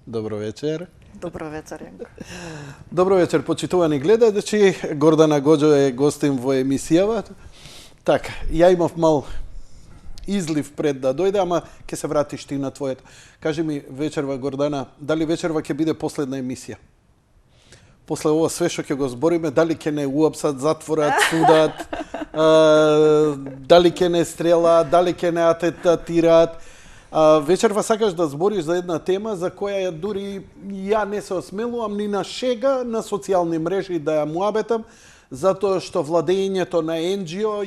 Добро вечер. Добро вечер, Јанко. Добро вечер, почитувани гледачи. Гордана Гоџо е гостин во емисијава. Така, ја имав мал излив пред да дојде, ама ќе се вратиш ти на твоето. Кажи ми, вечерва, Гордана, дали вечерва ќе биде последна емисија? После ова све што ќе го збориме, дали ќе не уапсат, затворат, судат, дали ќе не стрелаат, дали ќе не атентатираат. Вечерва сакаш да збориш за една тема за која дури ја не се осмелувам ни на шега на социјални мрежи да ја муабетам, затоа што владењето на НГО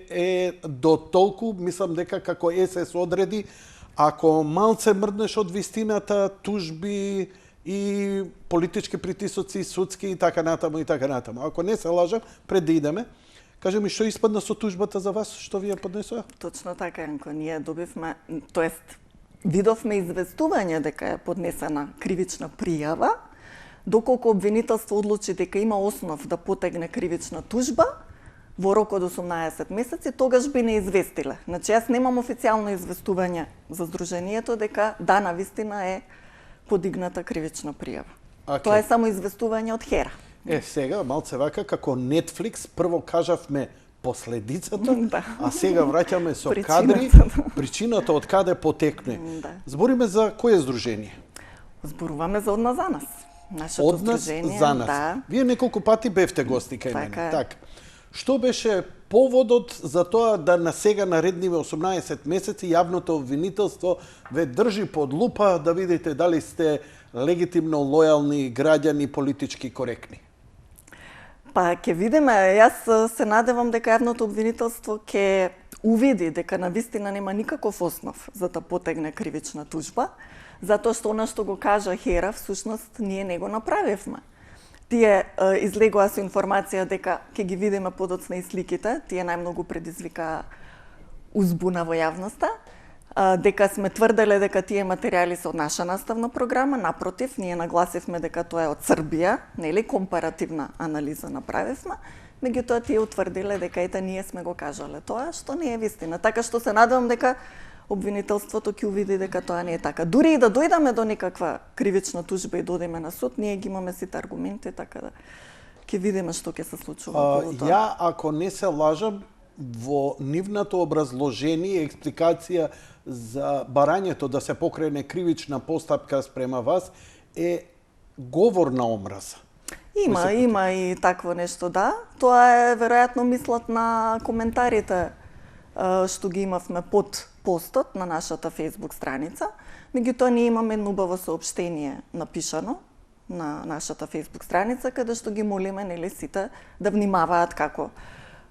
е до толку, мислам дека како СС одреди, ако малце мрднеш од вистината, тужби и политички притисоци, судски и така натаму и така натаму. Ако не се лажам, пред да идеме, кажи ми што испадна со тужбата за вас, што ви ја поднесоа? Точно така, Јанко, ние добивме, тоест видовме известување дека е поднесена кривична пријава, доколку обвинителство одлучи дека има основ да потегне кривична тужба, во рок од 18 месеци, тогаш би не известиле. Значи, јас немам официјално известување за Сдруженијето дека да, навистина е подигната кривична пријава. Тоа е само известување од ХЕРА. Сега, малце вака, како Netflix, прво кажавме последицата, да. А сега враќаме со кадри, причината од каде потекне. Да. Збориме за кое здружение? Зборуваме за Од нас за нас. Нашето Од нас здружение, за нас. Да. Вие неколку пати бевте гости кај мене. Така е. Така. Што беше поводот за тоа да на сега наредниве 18 месеци јавното обвинителство ве држи под лупа да видите дали сте легитимно лојални граѓани, политички коректни? Па ќе видиме, јас се надевам дека јавното обвинителство ќе увиди дека навистина нема никаков основ за да потегне кривична тужба, затоа што она што го кажа ХЕРА, всушност ние не го направивме. Тие излегоа со информација дека ќе ги видиме подоцна и сликите, тие најмногу предизвикаа узбуна во јавноста, дека сме тврделе дека тие материјали се од наша наставна програма, напротив, ние нагласивме дека тоа е од Србија, нели, компаративна анализа направивме, меѓутоа тие утврдиле дека ете ние сме го кажале тоа, што не е вистина. Така што се надевам дека обвинителството ќе увиди дека тоа не е така. Дури и да дојдеме до некаква кривична тужба и додеме на суд, ние ги имаме сите аргументи, така да ќе видиме што ќе се случува околу тоа. Ја, ако не се лажам, во нивното образложение и експликација за барањето да се покрене кривична постапка спрема вас е говор на омраза. Има и такво нешто, да. Тоа е веројатно мислат на коментарите што ги имавме под постот на нашата Facebook страница. Меѓутоа ние имаме едно убаво соопштение напишано на нашата Facebook страница каде што ги молиме нели сите да внимаваат како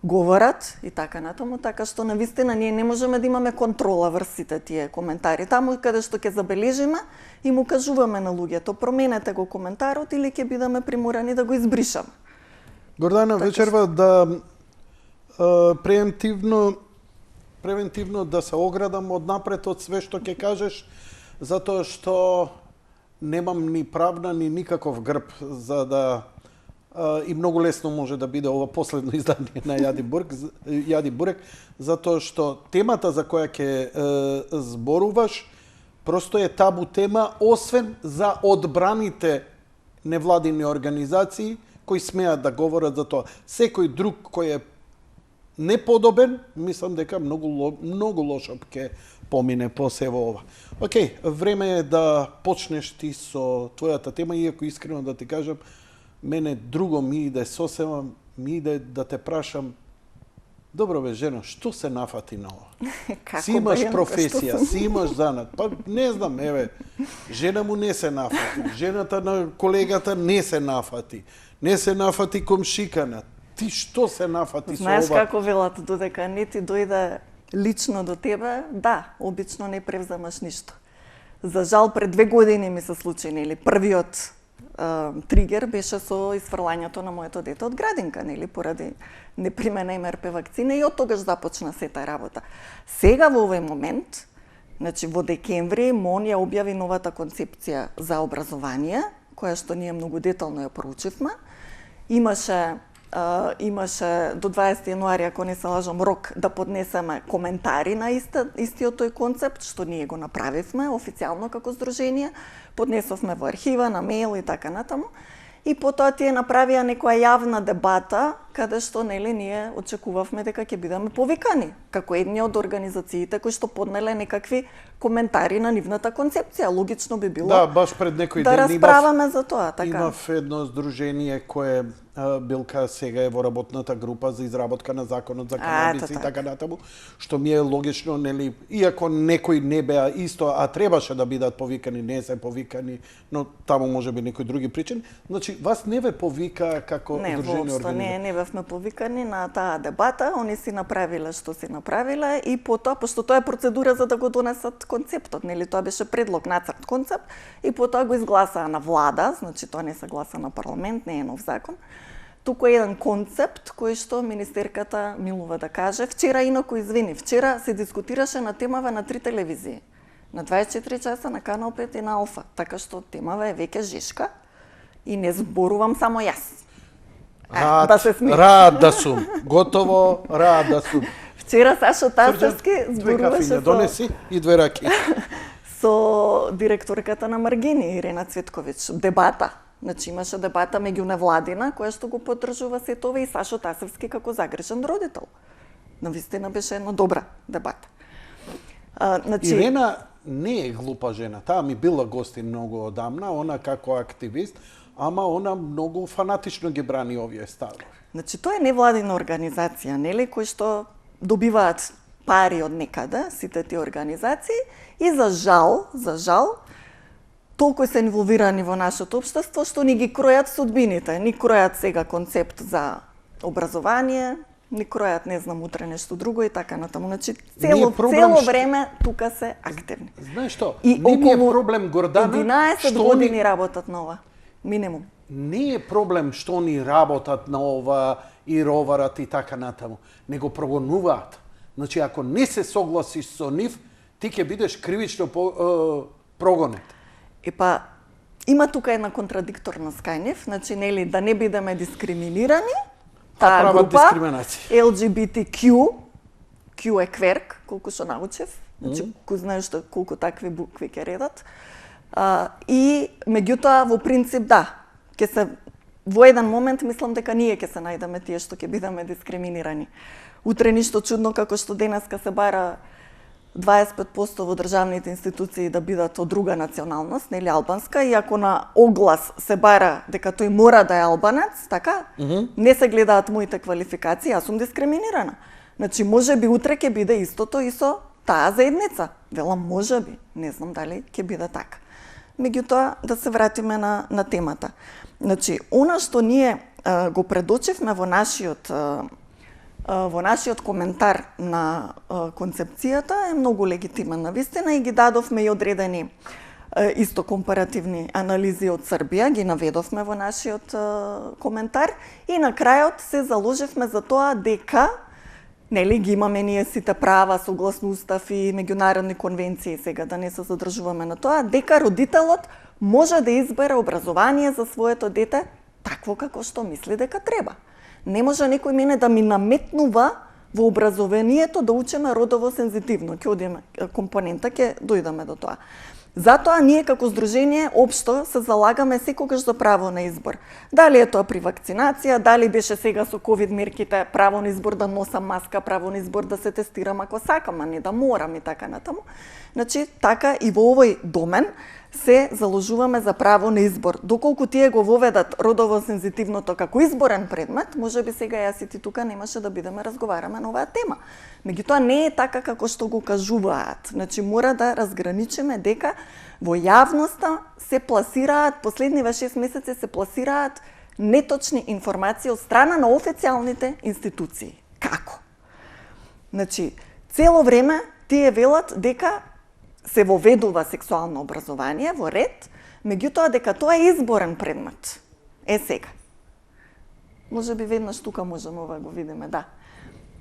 говорат и така натаму, така што навистина ние не можеме да имаме контрола врз сите тие коментари. Таму каде што ќе забележиме и му кажуваме на луѓето променете го коментарот или ќе бидеме приморани да го избришаме. Гордана, така вечерва да превентивно да се оградам од напред од све што ќе кажеш, затоа што немам ни правна ни никаков грб за да и многу лесно може да биде ова последно издание на Јади Бурек, затоа што темата за која ќе зборуваш просто е табу тема, освен за одбраните невладини организации кои смеат да говорат за тоа. Секој друг кој е неподобен, мислам дека многу лошо ќе помине по сево ова. Океј, време е да почнеш ти со твојата тема, иако искрено да ти кажам, мене друго ми иде сосема, ми иде да те прашам, добро бе, жено, што се нафати на ова? Си имаш професија, си имаш занат. Па не знам, еве, жена му не се нафати, жената на колегата не се нафати, не се нафати комшикана. Ти што се нафати со ова? Знаеш како велат, додека не ти дојде лично до тебе, да, обично не превземаш ништо. За жал, пред 2 години ми се случи, нели, првиот тригер беше со изфрлањето на моето дете од градинка, нели, поради непримена МРП вакцина и од тогаш започна сета работа. Сега во овој момент, значи во декември, МОН ја објави новата концепција за образование, која што ние многу детално ја проучивме. Имаше имаше до 20 јануари, ако не се лажам, рок да поднесеме коментари на истиот тој концепт, што ние го направивме официјално како здружение, поднесовме во архива, на мејл и така натаму. И потоа тие направија некоја јавна дебата, каде што ние очекувавме дека ќе бидеме повикани, како едни од организациите кои што поднеле некакви коментари на нивната концепција. Логично би било Да, баш пред некој да ден расправаме за тоа, така. Имав едно здружение кое билка сега е во работната група за изработка на законот за канабис и така натаму, што ми е логично, нели, иако некои не беа исто, а требаше да бидат повикани, не се повикани, но таму може би некои други причини. Значи, вас не ве повика како здружение организација? Не бевме повикани на таа дебата, они си направиле што си направиле и потоа, пошто тоа е процедура за да го донесат концептот, нели, тоа беше предлог, нацрт концепт, и потоа го изгласаа на влада, значи тоа не се гласа на парламент, не е нов закон, туку е еден концепт кој што министерката милува да каже. Вчера, инаку, извини, вчера се дискутираше на темава на 3 телевизии. На 24 часа, на Канал 5 и на Алфа. Така што темава е веќе жешка и не зборувам само јас. Рад да сум. Готово, рад да сум. Вчера Сашо Тасовски зборуваше донеси и 2 раки. Со директорката на Маргини, Ирена Цветковиќ. Дебата. Значи имаше дебата меѓуневладина, која што го поддржува се тоа, и Сашо Тасевски како загрижен родител. Навистина беше една добра дебата. Ирена не е глупа жена. Таа ми била гости многу одамна, она како активист, ама она многу фанатично ги брани овие ставови. Значи тоа е невладина организација, нели, кои што добиваат пари од некаде, сите тие организации, и за жал, толку се инволвирани во нашето општество што ни ги кројат судбините, ни кројат сега концепт за образование, ни кројат, не знам, утре нешто друго и така натаму. Значи цело време тука се активни. Знаеш што? Не ми е проблем, Гордана, 11 години работат на ова, минимум. Не е проблем што ни работат на ова и роварат и така натаму, него прогонуваат. Значи, ако не се согласиш со нив, ти ќе бидеш кривично прогонет. Има тука една контрадикторност кај нив, значи, нели, да не бидеме дискриминирани, таа група, LGBTQ, Q е кверк, колку што научев, значи, кој знае што, колку такви букви ќе редат, и, меѓутоа, во принцип, да, ќе се, во еден момент, мислам дека ние ќе се најдеме тие што ќе бидеме дискриминирани. Утре ништо чудно, како што денеска се бара 25% во државните институции да бидат од друга националност, нели албанска, и ако на оглас се бара дека тој мора да е албанец, така, не се гледаат моите квалификации, јас сум дискриминирана. Значи, може би утре ќе биде истото и со таа заедница. Велам, може би, не знам дали ќе биде така. Меѓутоа, да се вратиме на темата. Значи, она што ние го предочивме во нашиот коментар на концепцијата е многу легитимен навистина и ги дадовме и одредени исто компаративни анализи од Србија, ги наведовме во нашиот коментар и на крајот се заложивме за тоа дека, нели, ги имаме ние сите права согласно устав и меѓународни конвенции, сега да не се задржуваме на тоа, дека родителот може да избере образование за своето дете такво како што мисли дека треба. Не може некој мене да ми наметнува во образованието да учиме родово сензитивно. Ќе одиме компонента, ќе дојдеме до тоа. Затоа ние како здружение општо се залагаме секогаш за право на избор. Дали е тоа при вакцинација, дали беше сега со ковид мерките право на избор да носам маска, право на избор да се тестирам ако сакам, а не да морам и така натаму. Значи, така и во овој домен се заложуваме за право на избор. Доколку тие го воведат родово сензитивното како изборен предмет, може би сега јас и ти тука немаше да бидеме разговараме на оваа тема. Меѓутоа не е така како што го кажуваат. Значи мора да разграничиме дека во јавноста се пласираат, последниве 6 месеци се пласираат неточни информации од страна на официјалните институции. Како? Значи, цело време тие велат дека се воведува сексуално образование во ред, меѓутоа дека тоа е изборен предмет. Сега. Може би веднаш тука можеме ова го видиме, да.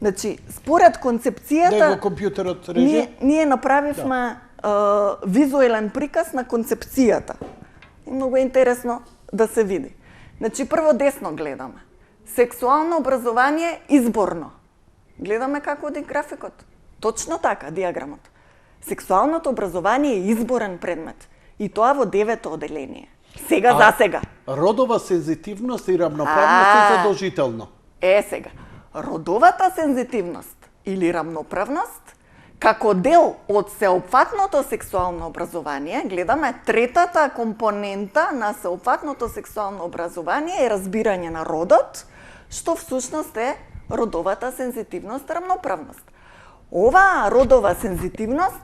Значи, според концепцијата... Него компјутерот реже? Ние направивме визуелен приказ на концепцијата. И многу е интересно да се види. Значи, прво десно гледаме. Сексуално образование изборно. Гледаме како оди графикот. Точно така, диаграмот. Сексуалното образование е изборен предмет. И тоа во 9-то оделение. Сега за сега. Родова сензитивност и равноправност е задолжително. Сега. Родовата сензитивност или равноправност како дел од сеопфатното сексуално образование, гледаме третата компонента на сеопфатното сексуално образование е разбирање на родот, што всушност е родовата сензитивност и равноправност. Оваа родова сензитивност,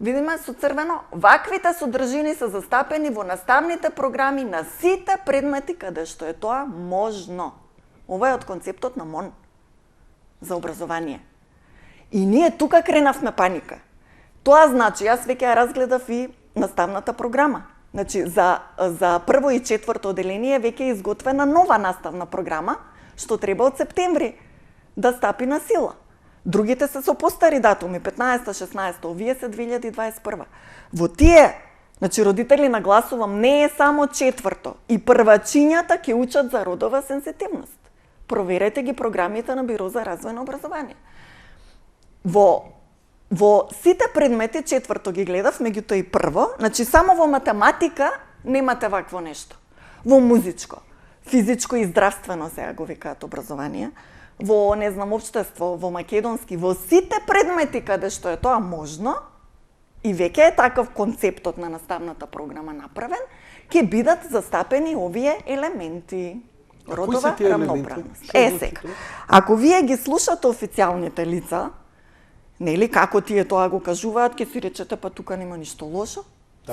видиме со црвено, ваквите содржини се застапени во наставните програми на сите предмети каде што е тоа можно. Ова е од концептот на МОН за образование. И ние тука кренавме паника. Тоа значи, јас веќе ја разгледав и наставната програма. Значи, за прво и четврто оделение веќе е изготвена нова наставна програма, што треба од септември да стапи на сила. Другите се со постари датуми, 15-16, овие се 2021. Во тие, значи родители нагласувам, не е само четврто. И првачињата ќе учат за родова сензитивност. Проверете ги програмите на Биро за развој на образование. Во сите предмети, четврто ги гледав, меѓутоа и прво, значи само во математика немате вакво нешто. Во музичко, физичко и здравствено сега го викаат образование, во, не знам, општество, во македонски, во сите предмети каде што е тоа можно, и веќе е таков концептот на наставната програма направен, ќе бидат застапени овие елементи. Родова рамноправност. Сега, ако вие ги слушате официјалните лица, нели, како тие тоа го кажуваат, ќе си речете, па тука нема ништо лошо.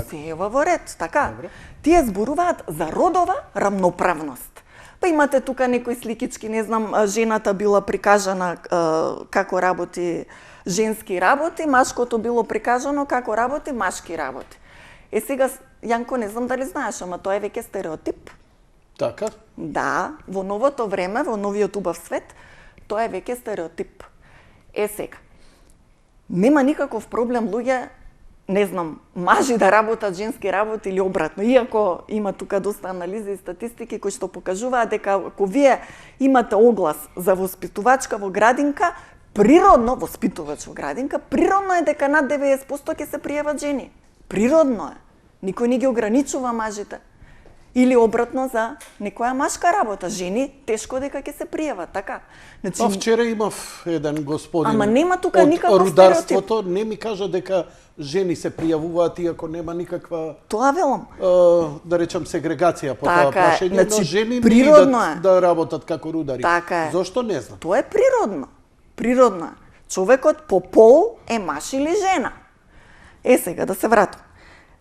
Се е во ред, така. Добре. Тие зборуваат за родова рамноправност. Па имате тука некои сликички, не знам, жената била прикажана како работи женски работи, машкото било прикажано како работи машки работи. Сега, Јанко, не знам дали знаеш, ама тоа е веќе стереотип. Така? Да, во новото време, во новиот убав свет, тоа е веќе стереотип. Сега, нема никаков проблем луѓе, не знам, мажи да работат женски работи или обратно. Иако има тука доста анализи и статистики кои што покажуваат дека ако вие имате оглас за воспитувачка во градинка, природно, воспитувач во градинка, природно е дека над 90% ќе се пријават жени. Природно е. Никој не ги ограничува мажите. Или обратно за некоја машка работа. Жени тешко дека ќе се пријават, така. Значи, Па вчера имав еден господин ама нема тука никаков од рударството, не ми кажа дека жени се пријавуваат иако нема никаква тоа велам. да речам сегрегација по Така тоа е. прашање, Значи, но жени не природно идат е. да работат како рудари. Така е. Зошто не знам? Тоа е природно. Природно е. Човекот по пол е маж или жена. Сега да се вратам.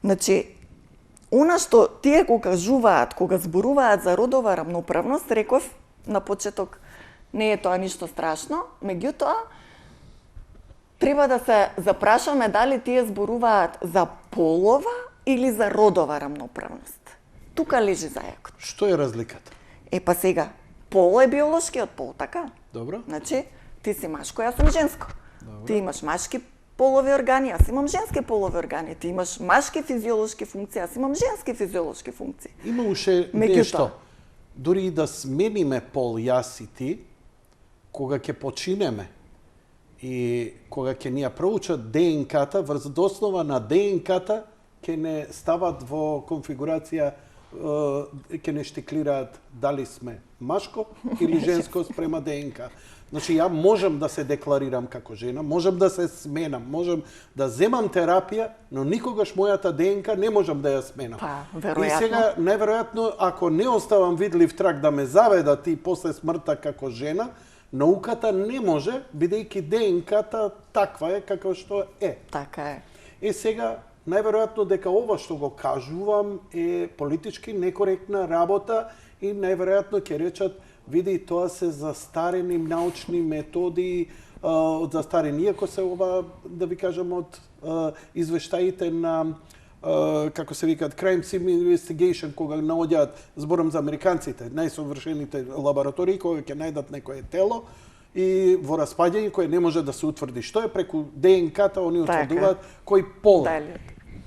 Значи, она што тие го кажуваат, кога зборуваат за родова рамноправност, реков на почеток, не е тоа ништо страшно, меѓутоа, треба да се запрашаме дали тие зборуваат за полова или за родова рамноправност. Тука лежи зајакот. Што е разликата? Па сега, пол е биолошкиот пол, така? Добро. Значи, ти си машко, јас сум женско. Добро. Ти имаш машки полови органи, јас имам женски полови органи. Ти имаш машки физиолошки функции, јас имам женски физиолошки функции. Има уште нешто. Дури и да смениме пол јас и ти, кога ќе починеме и кога ќе ни ја проучат ДНК-та, врз основа на ДНК-та ќе не стават во конфигурација, ќе не штиклираат дали сме машко или женско спрема ДНК. Значи, ја можам да се декларирам како жена, можам да се сменам, можам да земам терапија, но никогаш мојата ДНК не можам да ја сменам. Па, веројатно. И сега, најверојатно, ако не оставам видлив трак да ме заведат и после смртта како жена, науката не може, бидејќи ДНК-та таква е како што е. Така е. Сега, најверојатно дека ова што го кажувам е политички некоректна работа и најверојатно ќе речат види, тоа се застарени научни методи, од застарени, иако се ова, да ви кажам, од извештаите на, како се викаат, Crime Scene Investigation, кога наоѓаат, зборам за американците, најсовршените лаборатории, кога ќе најдат некое тело, и во распаѓање кое не може да се утврди што е, преку ДНК-та они утврдуваат кој пол е.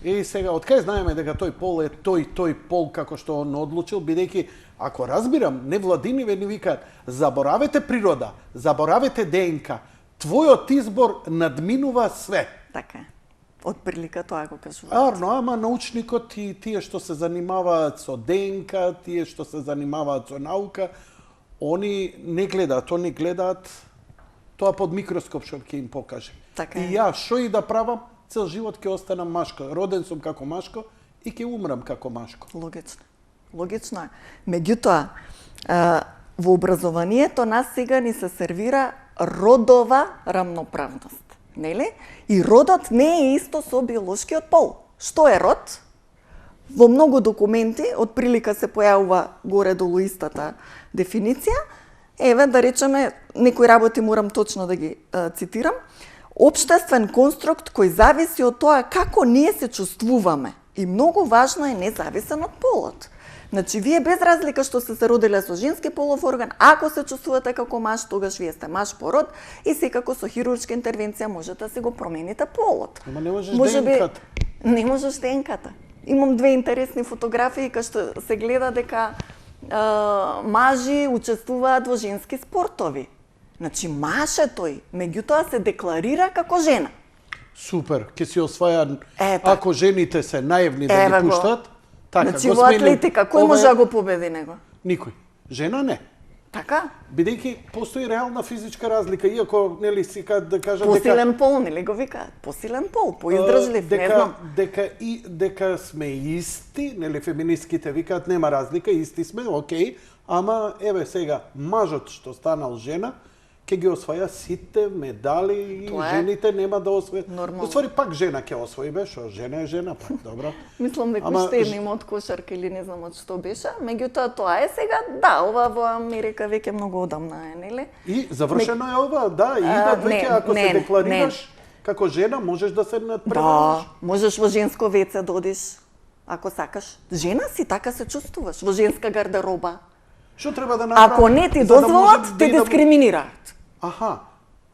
И сега, од кај знаеме дека тој пол е тој пол како што он одлучил, бидејќи Ако разбирам, невладиниве ни викаат, заборавете природа, заборавете ДНК, твојот избор надминува све. Така е. Од прилика тоа го кажуваат. Арно, ама научникот и тие што се занимаваат со ДНК, тие што се занимаваат со наука, они не гледаат тоа под микроскоп што ќе им покаже. Така е. И ја што и да правам, цел живот ќе останам машко. Роден сум како машко и ќе умрам како машко. Логично. Логично е. Меѓутоа, во образованието нас сега ни се сервира родова рамноправност. Нели? И родот не е исто со биолошкиот пол. Што е род? Во многу документи, од прилика се појавува горе-долу истата дефиниција. Еве, да речеме, некои работи морам точно да ги цитирам. Општествен конструкт кој зависи од тоа како ние се чувствуваме. И многу важно е независен од полот. Значи, вие без разлика што сте се родиле со женски полов орган, ако се чувствувате како маж, тогаш вие сте маж по род и секако со хируршка интервенција можете да си го промените полот. Ама не можеш ДНК-та. Не можеш ДНК-та. Имам две интересни фотографии кај што се гледа дека мажи учествуваат во женски спортови. Значи, маж е тој, меѓутоа се декларира како жена. Супер, ќе си осваја, Така. ако жените се наивни да ги пуштат. Така, Значи, во атлетика, кој може да го победи него? Никој. Жена не. Така? Бидејќи постои реална физичка разлика, иако нели сика да кажат Посилен пол, нели го викаат? Посилен пол, поиздржлив, не знам. Дека сме исти, нели феминистките викаат нема разлика, исти сме, окей, ама еве сега мажот што станал жена, ќе ги осваја сите медали и жените нема да освои. Оствари пак жена ќе освои, шо жена е жена, пак добро. Мислам дека уште еднима од кошарка или не знам од што беше, меѓутоа тоа е сега, да, ова во Америка веќе многу одамна е, нели? И завршено е ова, да, и да веќе ако се декларираш како жена, можеш да се надпревариш. Да, можеш во женско веце да одиш, ако сакаш. Жена си, така се чувствуваш, во женска гардероба. Што треба да направиш? Ако не ти дозволат, те дискриминираат. Аха.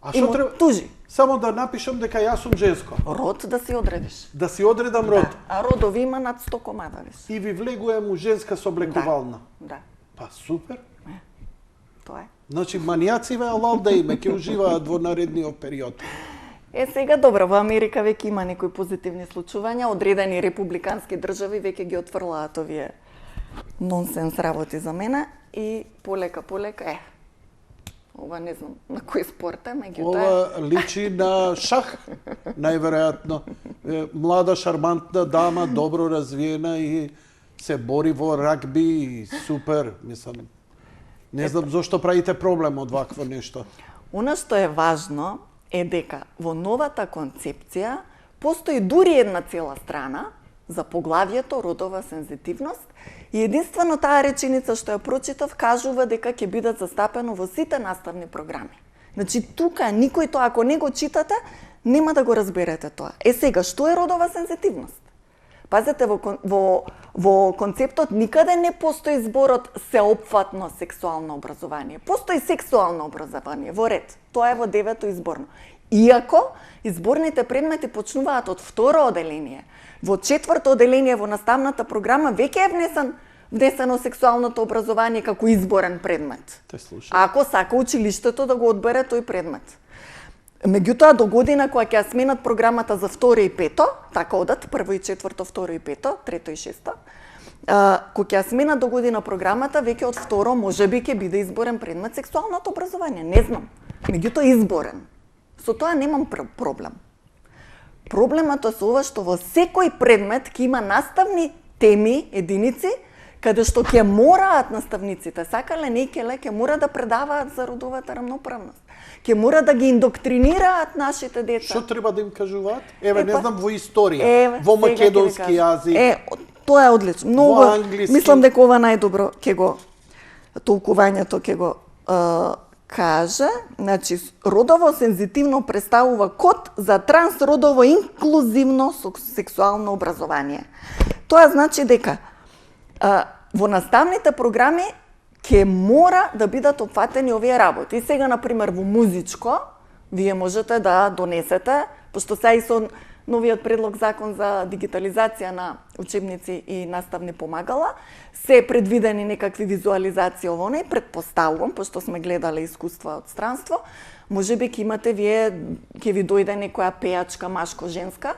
А што треба? Тужи. Само да напишам дека јас сум женско. Род да си одредиш. Да си одредам род. Да. А родови има над 100 комада виш. И ви влегувам у женска соблекувална. Да. Па супер. Тоа е. Значи манијациве алал да име ќе уживаат во наредниот период. Сега добро, во Америка веќе има некои позитивни случувања, одредени републикански држави веќе ги отфрлаат овие нонсенс работи за мене и полека ова не знам на кој спорт е, меѓутоа Ова личи на шах, најверојатно. Млада, шармантна дама, добро развиена и се бори во рагби и супер, мислам. Не знам зошто правите проблем од вакво нешто. Она што е важно е дека во новата концепција постои дури една цела страна за поглавието родова сензитивност и единствено таа реченица што ја прочитав кажува дека ќе бидат застапено во сите наставни програми. Значи тука никој тоа, ако не го читате, нема да го разберете тоа. Сега, што е родова сензитивност? Пазете, во концептот никаде не постои зборот сеопфатно сексуално образование. Постои сексуално образование, во ред. Тоа е во 9-то изборно. Иако, изборните предмети почнуваат од 2-ро оделение. Во 4-то оделение во наставната програма веќе е внесено сексуалното образование како изборен предмет. Ако сака училиштето да го одбере тој предмет. Меѓутоа, до година, кога ќе ја сменат програмата за 2 и 5, така одат, 1 и 4, 2 и 5, 3 и 6, кога ќе ја сменат до година програмата, веќе од 2 можеби ќе биде изборен предмет сексуалното образование. Не знам. Меѓутоа, изборен. Со тоа немам проблем. Проблемот е со ова што во секој предмет ќе има наставни теми, единици, каде што ќе мораат наставниците, сакале не ќе мора да предаваат за родовата рамноправност. Ќе мора да ги индоктринираат нашите деца. Што треба да им кажуваат? Еве, не знам, во историја, во македонски јазик. Тоа е одлично. Многу, мислам дека ова најдобро ќе го толкувањето ќе го каже, значи родово сензитивно представува код за трансродово инклузивно сексуално образование. Тоа значи дека во наставните програми ќе мора да бидат опфатени овие работи. И сега, например, во музичко, вие можете да донесете, пошто се и со новиот предлог закон за дигитализација на учебници и наставни помагала, се предвидени некакви визуализации овоне, предпоставувам, пошто сме гледале искуства од странство, можеби ќе имате вие, ќе ви дојде некоја пејачка машко-женска,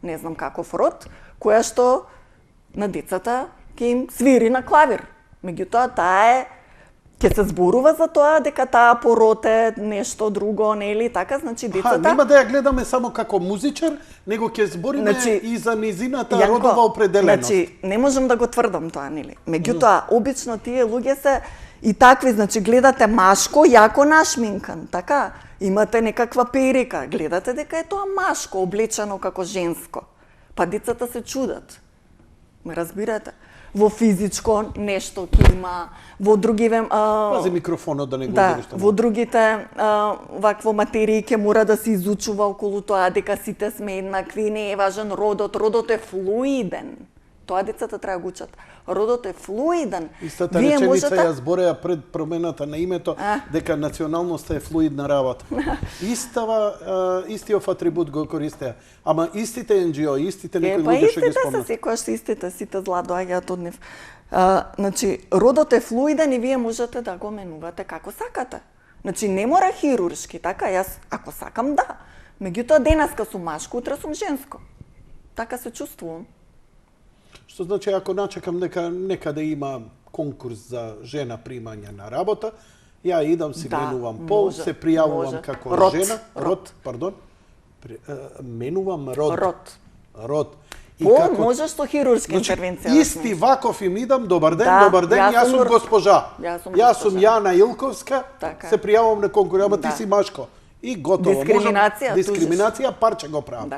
не знам каков род, која што на децата ќе им свири на клавир. Меѓутоа, таа ќе се зборува за тоа дека таа пород е нешто друго, нели така, значи децата... нема да ја гледаме само како музичар, него ќе збориме и за низината родова определеност. Значи, не можам да го тврдам тоа, нели? Меѓутоа, обично тие луѓе се и такви, значи гледате машко, јако нашминкан, така? Имате некаква перика, гледате дека е тоа машко, облечено како женско. Па децата се чудат. Ме разбирате? Во физичко нешто ќе има, во другиве... Пази микрофонот да не го удариш. Во другите вакво материи ќе мора да се изучува околу тоа дека сите сме еднакви, не е важен родот, родот е флуиден. Тоа децата треба го учат. Родот е флуиден. Истата реченица ја збореа пред промената на името, дека националноста е флуидна работа. Истиот атрибут го користеа. Ама истите НГО, истите некои луѓе што ги спомнат. Истите се секојаш се истите, сите зла доаѓаат од нив. Значи, родот е флуиден и вие можете да го менувате како сакате. Значи, не мора хируршки, така? Јас, ако сакам, да. Меѓутоа, денеска сум машко, утре сум женско. Така се чувствувам. Што значи, ако начекам дека некаде има конкурс за жена примање на работа, ја идам, си менувам пол, се пријавувам како жена. Менувам род. Пол може што хируршка интервенција. Исти ваков им идам, добар ден, јас сум госпожа. Јас сум Јана Илковска, се пријавувам на конкурс, ама ти си машко. И готово. Дискриминација, парче го правам.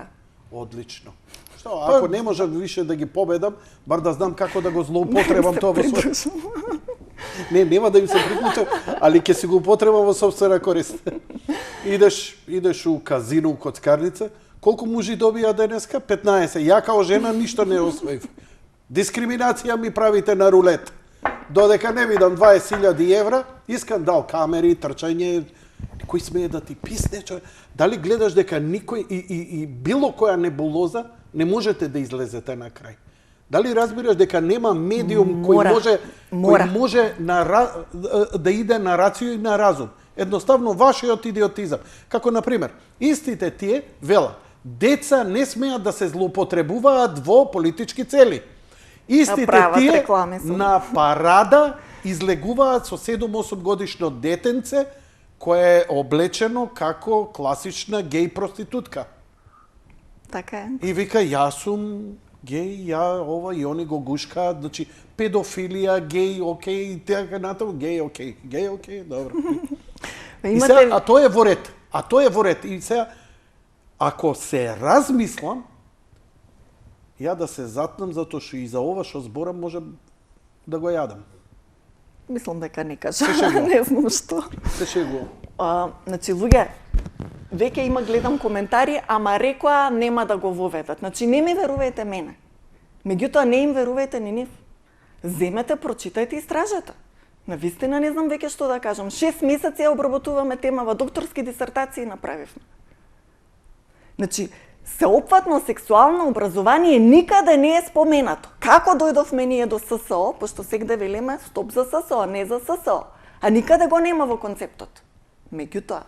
Одлично. Што, ако не можам више да ги победам, бар да знам како да го злоупотребам тоа во свој... Нема да им се приклучам, али ќе си го употребам во собствена корист. Идеш у казино, у коцкарница, колку мужи добија денеска? 15. Ја као жена ништо не освоив. Дискриминација ми правите на рулет. Додека не ми дам 20.000 евра, искам дал камери, трчање, кој смее да ти писне, дали гледаш дека никој и било која небулоза не можете да излезете на крај? Дали разбираш дека нема медиум кој може да иде на рацио и на разум? Едноставно вашиот идиотизам. Како на пример, истите тие велат, деца не смеат да се злоупотребуваат во политички цели. Истите тие на парада излегуваат со 7-8 годишно детенце кое е облечено како класична геј проститутка. Така е. И вика, јас сум геј, ова и они го гушкаат, значи педофилија, геј, окей, така натаму, геј, окей, добро. И сега, а тоа е во ред. И сега, ако се размислам, ја да се затнам, затоа што и за ова што зборам може да го јадам. Мислам дека не кажа, не знам што. Се шегувам. Значи, луѓе, веќе има гледам коментари, ама рекоа нема да го воведат. Значи, не ми верувајте мене. Меѓутоа, не им верувајте ни нив. Земете, прочитајте и истражете. Навистина не знам веќе што да кажам. 6 месеци ја обработуваме темава, докторски дисертации направивме. Значи, сеопфатно сексуално образование никаде не е споменато. Како дојдовме ние до ССО, пошто сегде велиме стоп за ССО, не за ССО, а никаде го нема во концептот. Меѓутоа,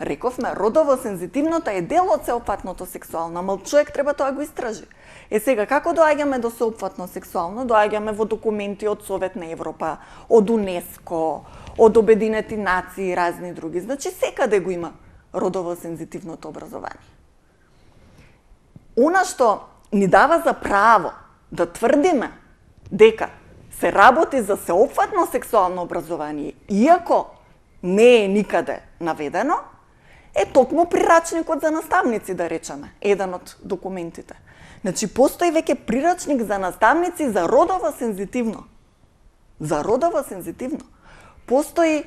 рековме, родово сензитивното е дел од сеопфатното сексуално, ама човек треба тоа го истражи. Сега, како доаѓаме до сеопфатно сексуално? Доаѓаме во документи од Совет на Европа, од УНЕСКО, од Обединети нации и разни други. Значи, секаде го има родово сензитивното образование. Она што ни дава за право да тврдиме дека се работи за сеопфатно сексуално образование, иако не е никаде наведено, е токму прирачникот за наставници, да речеме, еден од документите. Значи, постои веќе прирачник за наставници за родово сензитивно. За родово сензитивно. Постои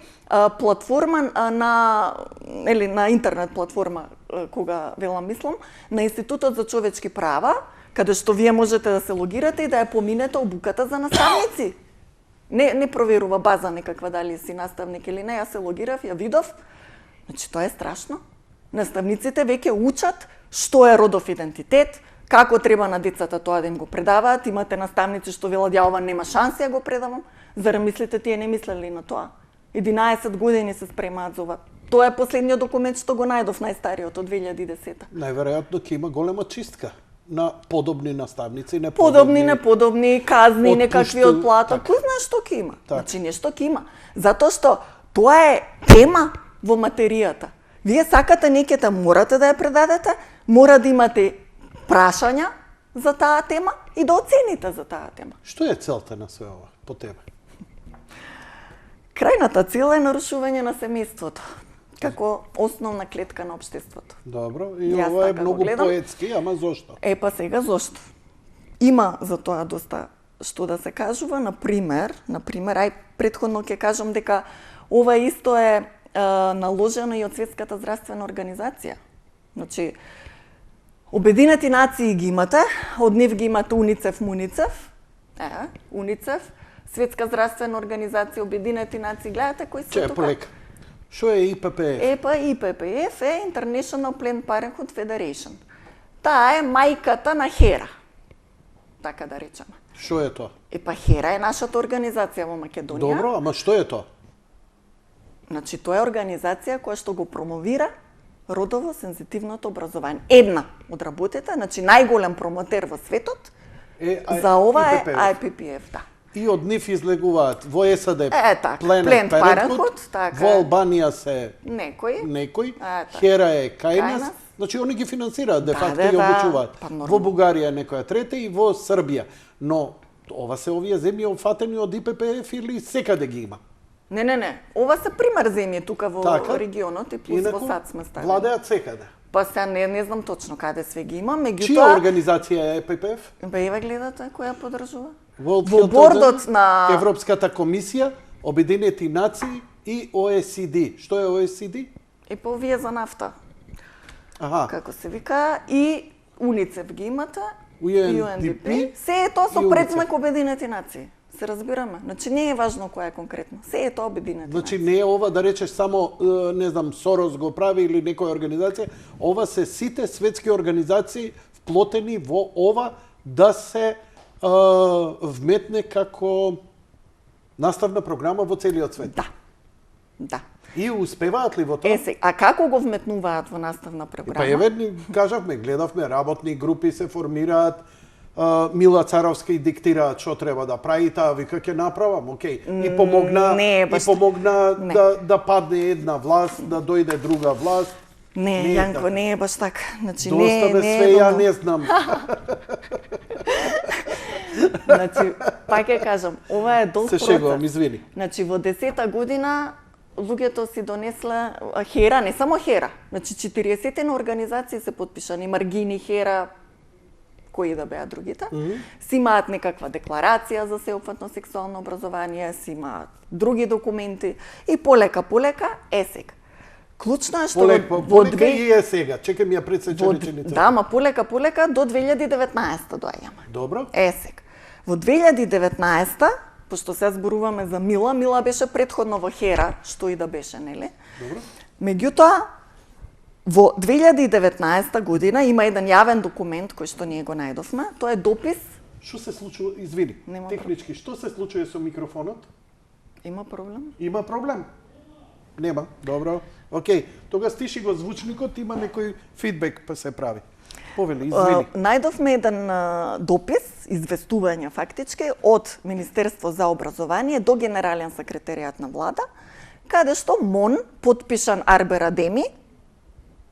платформа на интернет платформа, кога велам мислам, на Институтот за човечки права, каде што вие можете да се логирате и да ја поминете обуката за наставници. Не проверува база некаква дали си наставник или не, јас се логирав, ја видов. Значи, тоа е страшно. Наставниците веќе учат што е родов идентитет, како треба на децата тоа да им го предаваат, имате наставници што велат ја ова нема шанси да го предавам, зарем мислите тие не мислели на тоа? 11 години се спремаат за ова. Тоа е последниот документ што го најдов, најстариот од 2010. Најверојатно ќе има голема чистка на подобни наставници, неподобни казни, некакви од плата. Так. Кој знае што ќе има? Так. Значи нешто ќе има. Затоа што тоа е тема во материјата. Вие сакате некета, морате да ја предадете, мора да имате прашања за таа тема и да оцените за таа тема. Што е целта на све ова по тебе? Крајната цел е нарушување на семејството како основна клетка на општеството. Добро, и Јас ова е така го многу гледам. поетски, ама зошто? Па сега зошто? Има за тоа доста што да се кажува, например, ај претходно ќе кажам дека ова исто е наложено и од Светската здравствена организација. Значи, Обединети нации ги имате, од нив ги имате УНИЦЕФ, УНИЦЕФ, Светска здравствена организација, Обединети нации, гледате кои се тука? Полека. Што е ИППФ? ИППФ е International Planned Parenthood Federation. Таа е мајката на HERA, така да речеме. Што е тоа? HERA е нашата организација во Македонија. Добро, ама што е тоа? Значи, тоа е организација која што го промовира родово сензитивното образование. Една од работите, значи најголем промотер во светот за ова е IPPF, да. И од нив излегуваат во САД така, Planned Parenthood, така во Албанија се некој, HERA е кај нас, значи они ги финансираат де факто и обучуваат. Во Бугарија некоја трета и во Србија. Но ова се овие земји опфатени од ИППФ или секаде ги има? Не. Ова се пример земји тука во регионот и плюс во САД сме ставили. Владеат секаде. Па се не знам точно каде све ги има, меѓутоа... Чија организација е ЕППФ? Ева гледате која поддржува. Во бордот на Европската комисија, Обединети нации и ОСД. Што е ОСД? Па овие за нафта. Како се вика, и УНИЦЕФ ги имате, UNDP. Се е тоа со предзнак Обединети нации. Се разбираме. Значи не е важно која е конкретно. Се е тоа Обединети нации. Значи не е ова да речеш само, не знам, Сорос го прави или некоја организација, ова се сите светски организации вплотени во ова да се вметне како наставна програма во целиот свет. Да. И успеваат ли во тоа? А како го вметнуваат во наставна програма? Па еве кажавме, гледавме, работни групи се формираат, Мила Царовска и диктираат што треба да прави, таа вика ќе направам, окей. И помогна да падне една власт, да дојде друга власт. Не, Јанко, не е баш така. Значи доста бе све, ја не знам. Значи, пак ќе кажам, ова е долг процес. Се шегувам, извини. Значи, во 10-та година луѓето си донесле HERA, не само HERA, значи 40 организации се подпишани, Маргини, HERA, кои да беа другите, си имаат некаква декларација за сеопфатно сексуално образование, си имаат други документи и полека е сега. Клучно е што полека и е сега, чекам ја пресече реченица. Да, ма полека до 2019 доаѓаме. Добро. Сега. Во 2019, пошто се зборуваме за Мила беше претходно во HERA, што и да беше, нели? Добро. Меѓутоа, во 2019 година има еден јавен документ кој што ние го најдовме, тоа е допис. Што се случува, извини, технички, што се случува со микрофонот? Има проблем? Има проблем. Нема, добро. Океј, тога стиши го звучникот, има некој фидбек па се прави. Повели, извини. Најдовме еден допис, известување фактички, од Министерство за образование до Генерален секретаријат на влада, каде што МОН, подпишан Арбер Адеми,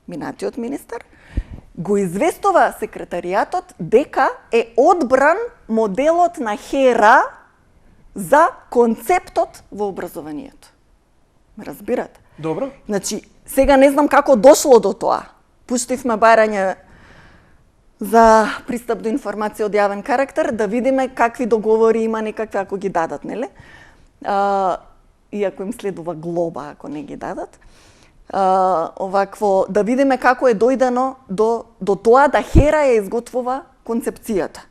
минатиот министер, го известува секретаријатот дека е одбран моделот на HERA за концептот во образованието. Ме разбирате? Добро. Значи, сега не знам како дошло до тоа. Пуштивме барање за пристап до информација од јавен карактер, да видиме какви договори има, некакви ако ги дадат, нели? Иако им следува глоба ако не ги дадат. Овакво, да видиме како е дојдено до тоа да HERA ја изготвува концепцијата.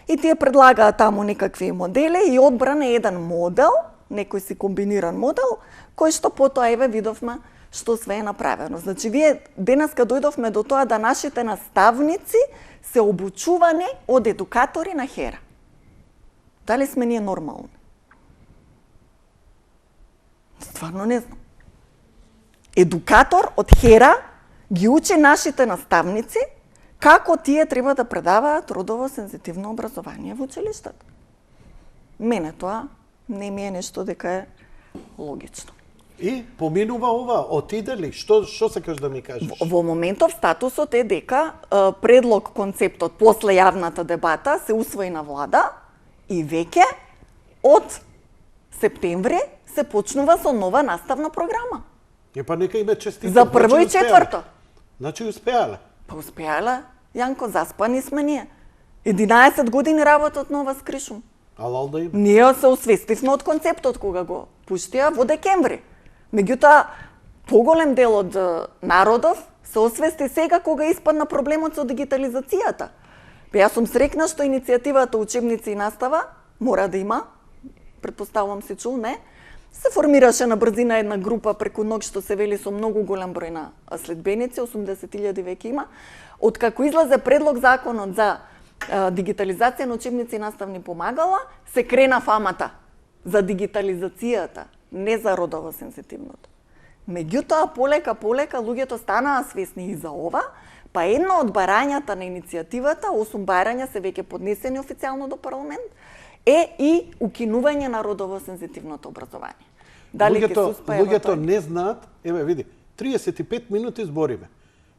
И тие предлагаат таму некакви модели и одбран е еден модел, некој си комбиниран модел, кој што потоа еве видовме што све е направено. Значи, вие денеска дојдовме до тоа да нашите наставници се обучувани од едукатори на ХЕРА. Дали сме ние нормални? Стварно не знам. Едукатор од ХЕРА ги учи нашите наставници како тие треба да предаваат родово сензитивно образование во училиштата. Мене тоа не ми е нешто дека е логично. И поминува ова, отиде ли? Што сакаш да ми кажеш? Во моментов статусот е дека предлог концептот после јавната дебата се усвои на влада и веќе од септември се почнува со нова наставна програма. Па нека име честитам. За прво и четврто. Значи успеале. Па успеале, Јанко, заспани сме ние. 11 години работат на ова скришум. Алал да има. Ние се освестивме од концептот кога го пуштија во декември. Меѓутоа, поголем дел од народов се освести сега кога испадна проблемот со дигитализацијата. Јас сум срекна што иницијативата Учебници и настава мора да има, претпоставувам се чул, не, се формираше на брзина една група преку ног што се вели со многу голем број на следбеници, 80.000 веќе има. Откако излезе предлог законот за дигитализација на учебници и наставни помагала, се крена фамата за дигитализацијата, не за родово сензитивното. Меѓутоа, полека луѓето станаа свесни и за ова, па едно од барањата на иницијативата, 8 барања се веќе поднесени официјално до парламент, е и укинување на родово сензитивното образование. Дали ќе се успее? Луѓето не знаат, еве види, 35 минути збориме.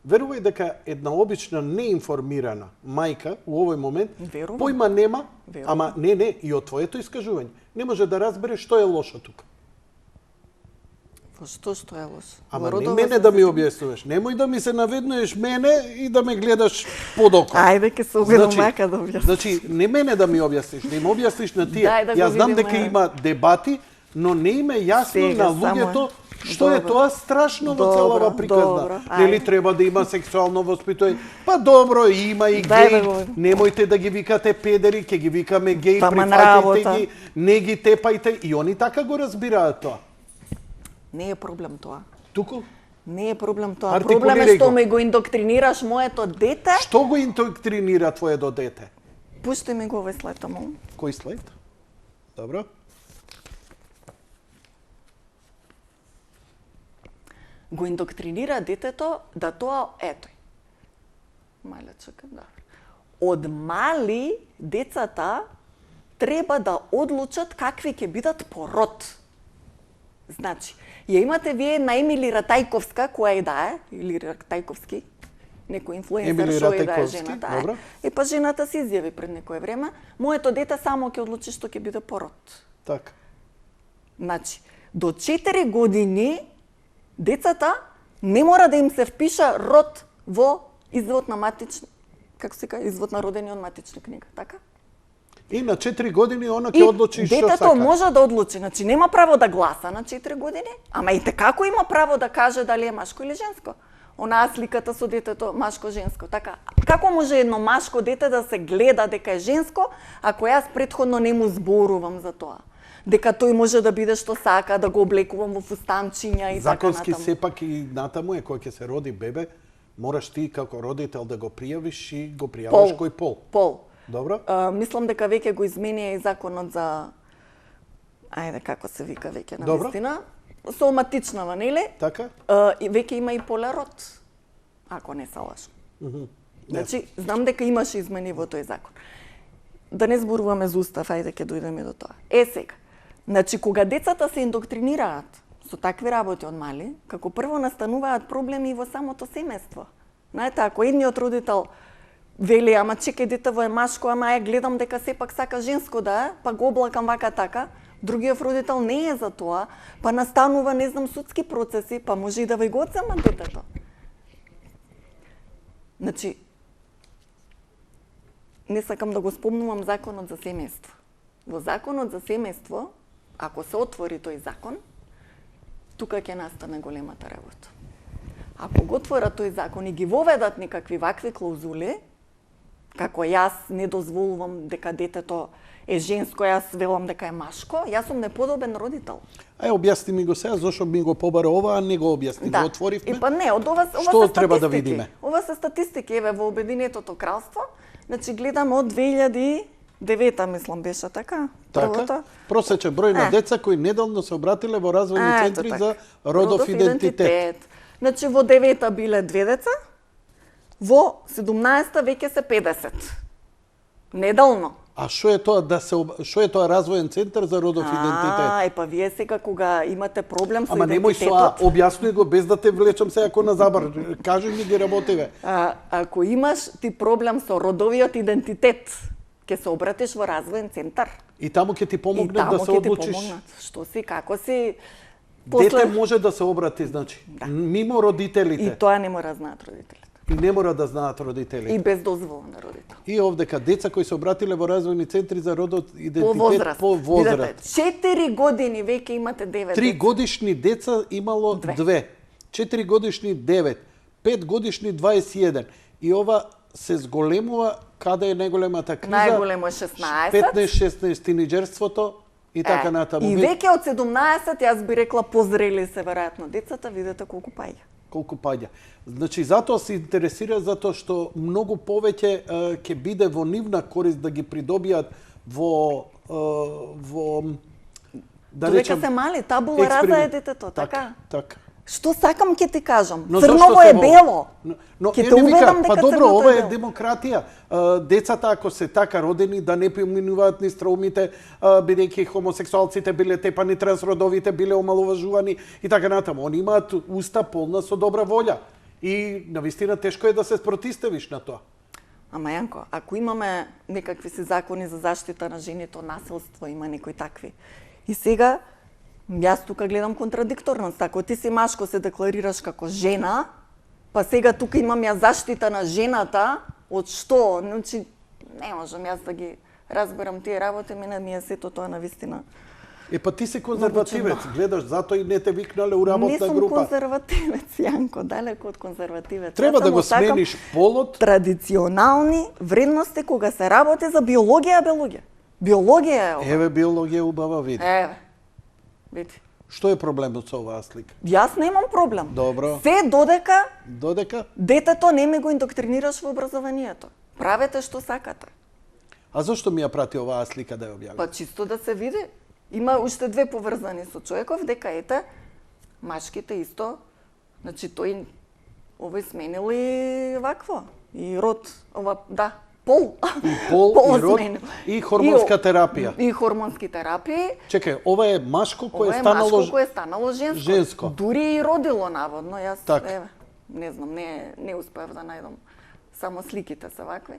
Верувај дека една обична неинформирана мајка у овој момент појма нема, ама не, и од твоето искажување, не може да разбере што е лошо тука. Што е лошо? Ама не мене да ми објаснуваш, немој да ми се наведнуеш мене и да ме гледаш под око. Ајде ќе се обидам мака да објасниш. Значи, не мене да ми објасниш, да им објасниш на тие. Јас знам дека има дебати, но не им е јасно на луѓето што е тоа страшно во целава приказна. Нели треба да има сексуално воспитување? Па добро, има и геј. Немојте да ги викате педери, ќе ги викаме геј, прифатете ги, не ги тепајте. И они така го разбираат тоа. Не е проблем тоа. Туку? Не е проблем тоа. Проблем е што ме го индоктринираш моето дете. Што го индоктринира твоето дете? Пушти ми го овој слайд, молам. Кој слайд? Добро. Го индоктринира детето да тоа ето. Мале чекам, да. Од мали децата треба да одлучат какви ќе бидат по род. Значи, ја имате вие на Емили Ратајковска, која и да е, или Ратајковски, некој инфлуенсер што и да е жената. И па жената се изјави пред некое време, моето дете само ќе одлучи што ќе биде по род. Така. Значи, до 4 години децата не мора да им се впиша род во извод на матична, како се каже, извод на родени од матична книга, така? И на 4 години она ќе одлучи што сака. И детето може да одлучи, значи нема право да гласа на 4 години, ама и како има право да каже дали е машко или женско. Онаа сликата со детето машко-женско, така. Како може едно машко дете да се гледа дека е женско, ако јас претходно не му зборувам за тоа? Дека тој може да биде што сака, да го облекувам во фустанчиња и така натаму. Законски сепак и натаму е кој ќе се роди бебе, мораш ти како родител да го пријавиш и го пријавиш кој пол. Пол. Добро. Мислам дека веќе го изменија и законот за ајде како се вика веќе на вистина, со матичнава, нели? Така. И веќе има и полерод, ако не се лажам. Значи, знам дека имаше измени во тој закон. Да не зборуваме за устав, ајде ќе дојдеме до тоа. Сега, значи кога децата се индоктринираат со такви работи од мали, како прво настануваат проблеми во самото семејство. Знаете, ако едниот родител вели, ама чекај, детево е машко, ама ја гледам дека сепак сака женско да е, па го облакам вака така, другиот родител не е за тоа, па настанува, не знам, судски процеси, па може и да ви го одземат детето. Значи, не сакам да го спомнувам законот за семејство. Во законот за семејство, ако се отвори тој закон, тука ќе настане големата работа. Ако го отворат тој закон и ги воведат некакви вакви клаузули, Како јас не дозволувам дека детето е женско, јас велам дека е машко, јас сум неподобен родител. Објасни ми го сега, зашо ми го побара ова, а не го објасни, го отворивме. Па не, од ова Што се треба да статистики. видиме? Ова се статистики, еве во Обединетото кралство, значи гледам од 2009 мислам беше така. Така, просечен број на деца кои неделно се обратиле во развојни центри за родов идентитет. Значи во 9-та биле 2 деца, во 17-та веќе се 50. Неделно. А што е тоа што е тоа развоен центар за родов идентитет? Па вие сега кога имате проблем со Ама немој идентитетот... со објаснувај го без да те влечам сега ако на забар. Кажи ми ги работиве. Ако имаш ти проблем со родовиот идентитет, ќе се обратиш во развоен центар. И таму ќе ти помогнат да се одлучиш. Што си, како си... Дете може да се обрати, значи, мимо родителите. И тоа не мора да знаат родителите. И не мора да знаат родителите. И без дозвола на родител. И овдека деца кои се обратиле во развојни центри за родот идентитет по возраст. 4 години веќе имате 9 3 годишни деца имало 2. 4 годишни 9. 5 годишни 21. И ова се зголемува каде е најголемата криза. Најголемо е 16. 15-16 тинеџерството и така натаму. И веќе од 17 јас би рекла позрели се веројатно децата, видете колку паѓа. Колку паѓа. Значи затоа се интересира затоа што многу повеќе ќе биде во нивна корист да ги придобијат во да речем се мали, табула раса е детето, така? Така. Што сакам ќе ти кажам? Црново е бело. Ќе те уведам дека па добро, ова е демократија. Децата ако се така родени да не поминуваат ни страумите, бидејќи хомосексуалците биле тепани, трансродовите биле омалуважувани и така натаму. Они имаат уста полна со добра волја. И навистина тешко е да се спротиставиш на тоа. Ама Јанко, ако имаме некакви си закони за заштита на жените од насилство, има некои такви. И сега јас тука гледам контрадикторност. Ако ти си машко се декларираш како жена, па сега тука имам ја заштита на жената, од што? Значи, не можам јас да ги разберам тие работи, ми е сето тоа навистина. Па ти си конзервативец, гледаш, затоа и не те викнале у работна група. Не сум конзервативец, Јанко, далеко од конзервативец. Треба да го смениш полот. Традиционални вредности кога се работи за биологија, луѓе. Биологија е ова. Еве биологија убава види. Еве. Види. Што е проблемот со оваа слика? Јас немам проблем. Добро. Се додека детето не ме го индоктринираш во образованието. Правете што сакате. А зошто ми ја прати оваа слика да ја објавам? Па чисто да се види. Има уште две поврзани со човеков, дека ете, машките исто, значи тој овој сменил и вакво. И род, пол. И пол, и род, и хормонска терапија. И хормонски терапии. Чекај, ова е машко кој е станало женско. Дури и родило наводно. Јас так. Не знам, не успеав да најдам. Само сликите се вакви.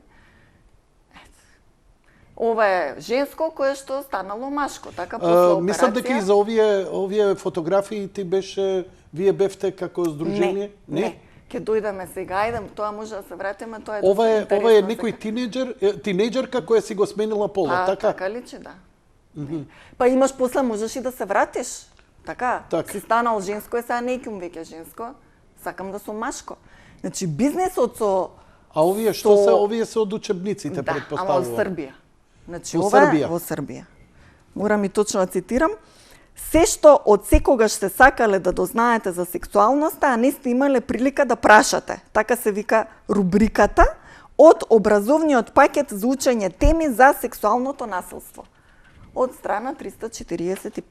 Ова е женско кое што станало машко, така после операција. Мислам дека и за овие фотографии ти беше, вие бевте како здружение? Не. Ќе дојдеме сега, ајде, тоа може да се вратиме, тоа е ова е некој тинеџерка која си го сменила полот, така? Така личи, да. Па имаш после можеш и да се вратиш. Така. Си станал женско, сега не ќе веќе женско, сакам да сум машко. Значи бизнисот со А овие што се? Овие се од учебниците, предпоставувам. Ама од Србија. Значи, во Србија. Морам и точно да цитирам. Се што од секогаш сте сакале да дознаете за сексуалноста, а не сте имале прилика да прашате. Така се вика рубриката од образовниот пакет за учење теми за сексуалното насилство. Од страна 345.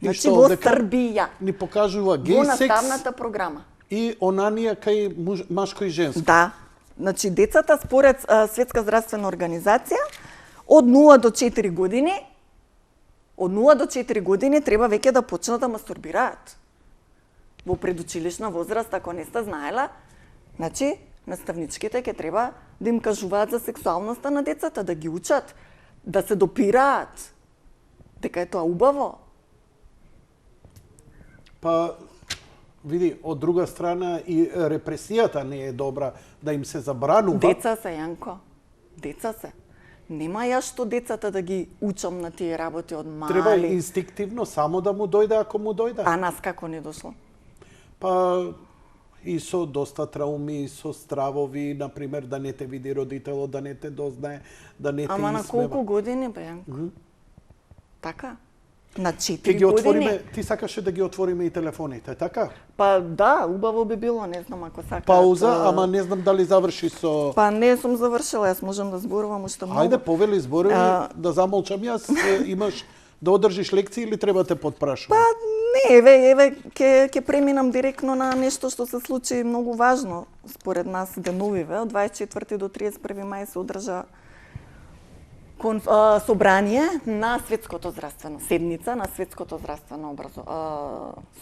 Значи во Србија. Ни покажува геј секс. Во наставната програма. И онанија кај машко и женско. Да. Значи децата според Светска здравствена организација од 0 до 4 години треба веќе да почнат да мастурбираат. Во предучилишна возраст, ако не сте знаела, значи наставничките ќе треба да им кажуваат за сексуалноста на децата, да ги учат, да се допираат. Дека е тоа убаво. Па, види, од друга страна и репресијата не е добра, да им се забранува. Деца се, Јанко. Деца се. Нема ја што децата да ги учам на тие работи од мали. Треба инстинктивно само да му дојде ако му дојде. А нас како не дошло? Па, и со доста трауми, со стравови, например, да не те види родителот, да не те дознае, да не те Ама на исмева. колку години бе? Така? На 4 Ке ги отвориме, години? ти сакаше да ги отвориме и телефоните, така? Па да, убаво би било, не знам ако сакаат. Пауза, ама не знам дали заврши со... Па не сум завршила, јас можам да зборувам уште многу. Ајде, повели зборови, да замолчам јас, имаш да одржиш лекции или треба те подпрашувам? Па не, еве ќе преминам директно на нешто што се случи многу важно според нас деновиве. Од 24 до 31 мај се одржа собрание на Светското здравствено, седница на Светското здравствено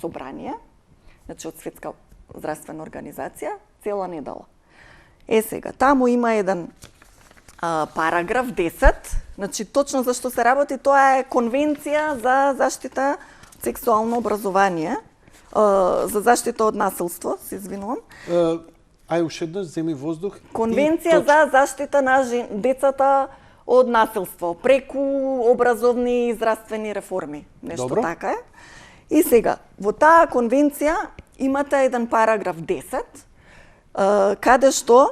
собрание, значи од Светска здравствена организација, цела недела. Сега, таму има еден параграф 10, значи точно за што се работи, тоа е Конвенција за заштита од сексуално образование, за заштита од насилство, се извинувам. Ај уште еднаш земи воздух. Конвенција за заштита на децата од насилство, преку образовни и здравствени реформи. Нешто Добро. така е. И сега, во таа конвенција имате еден параграф 10, каде што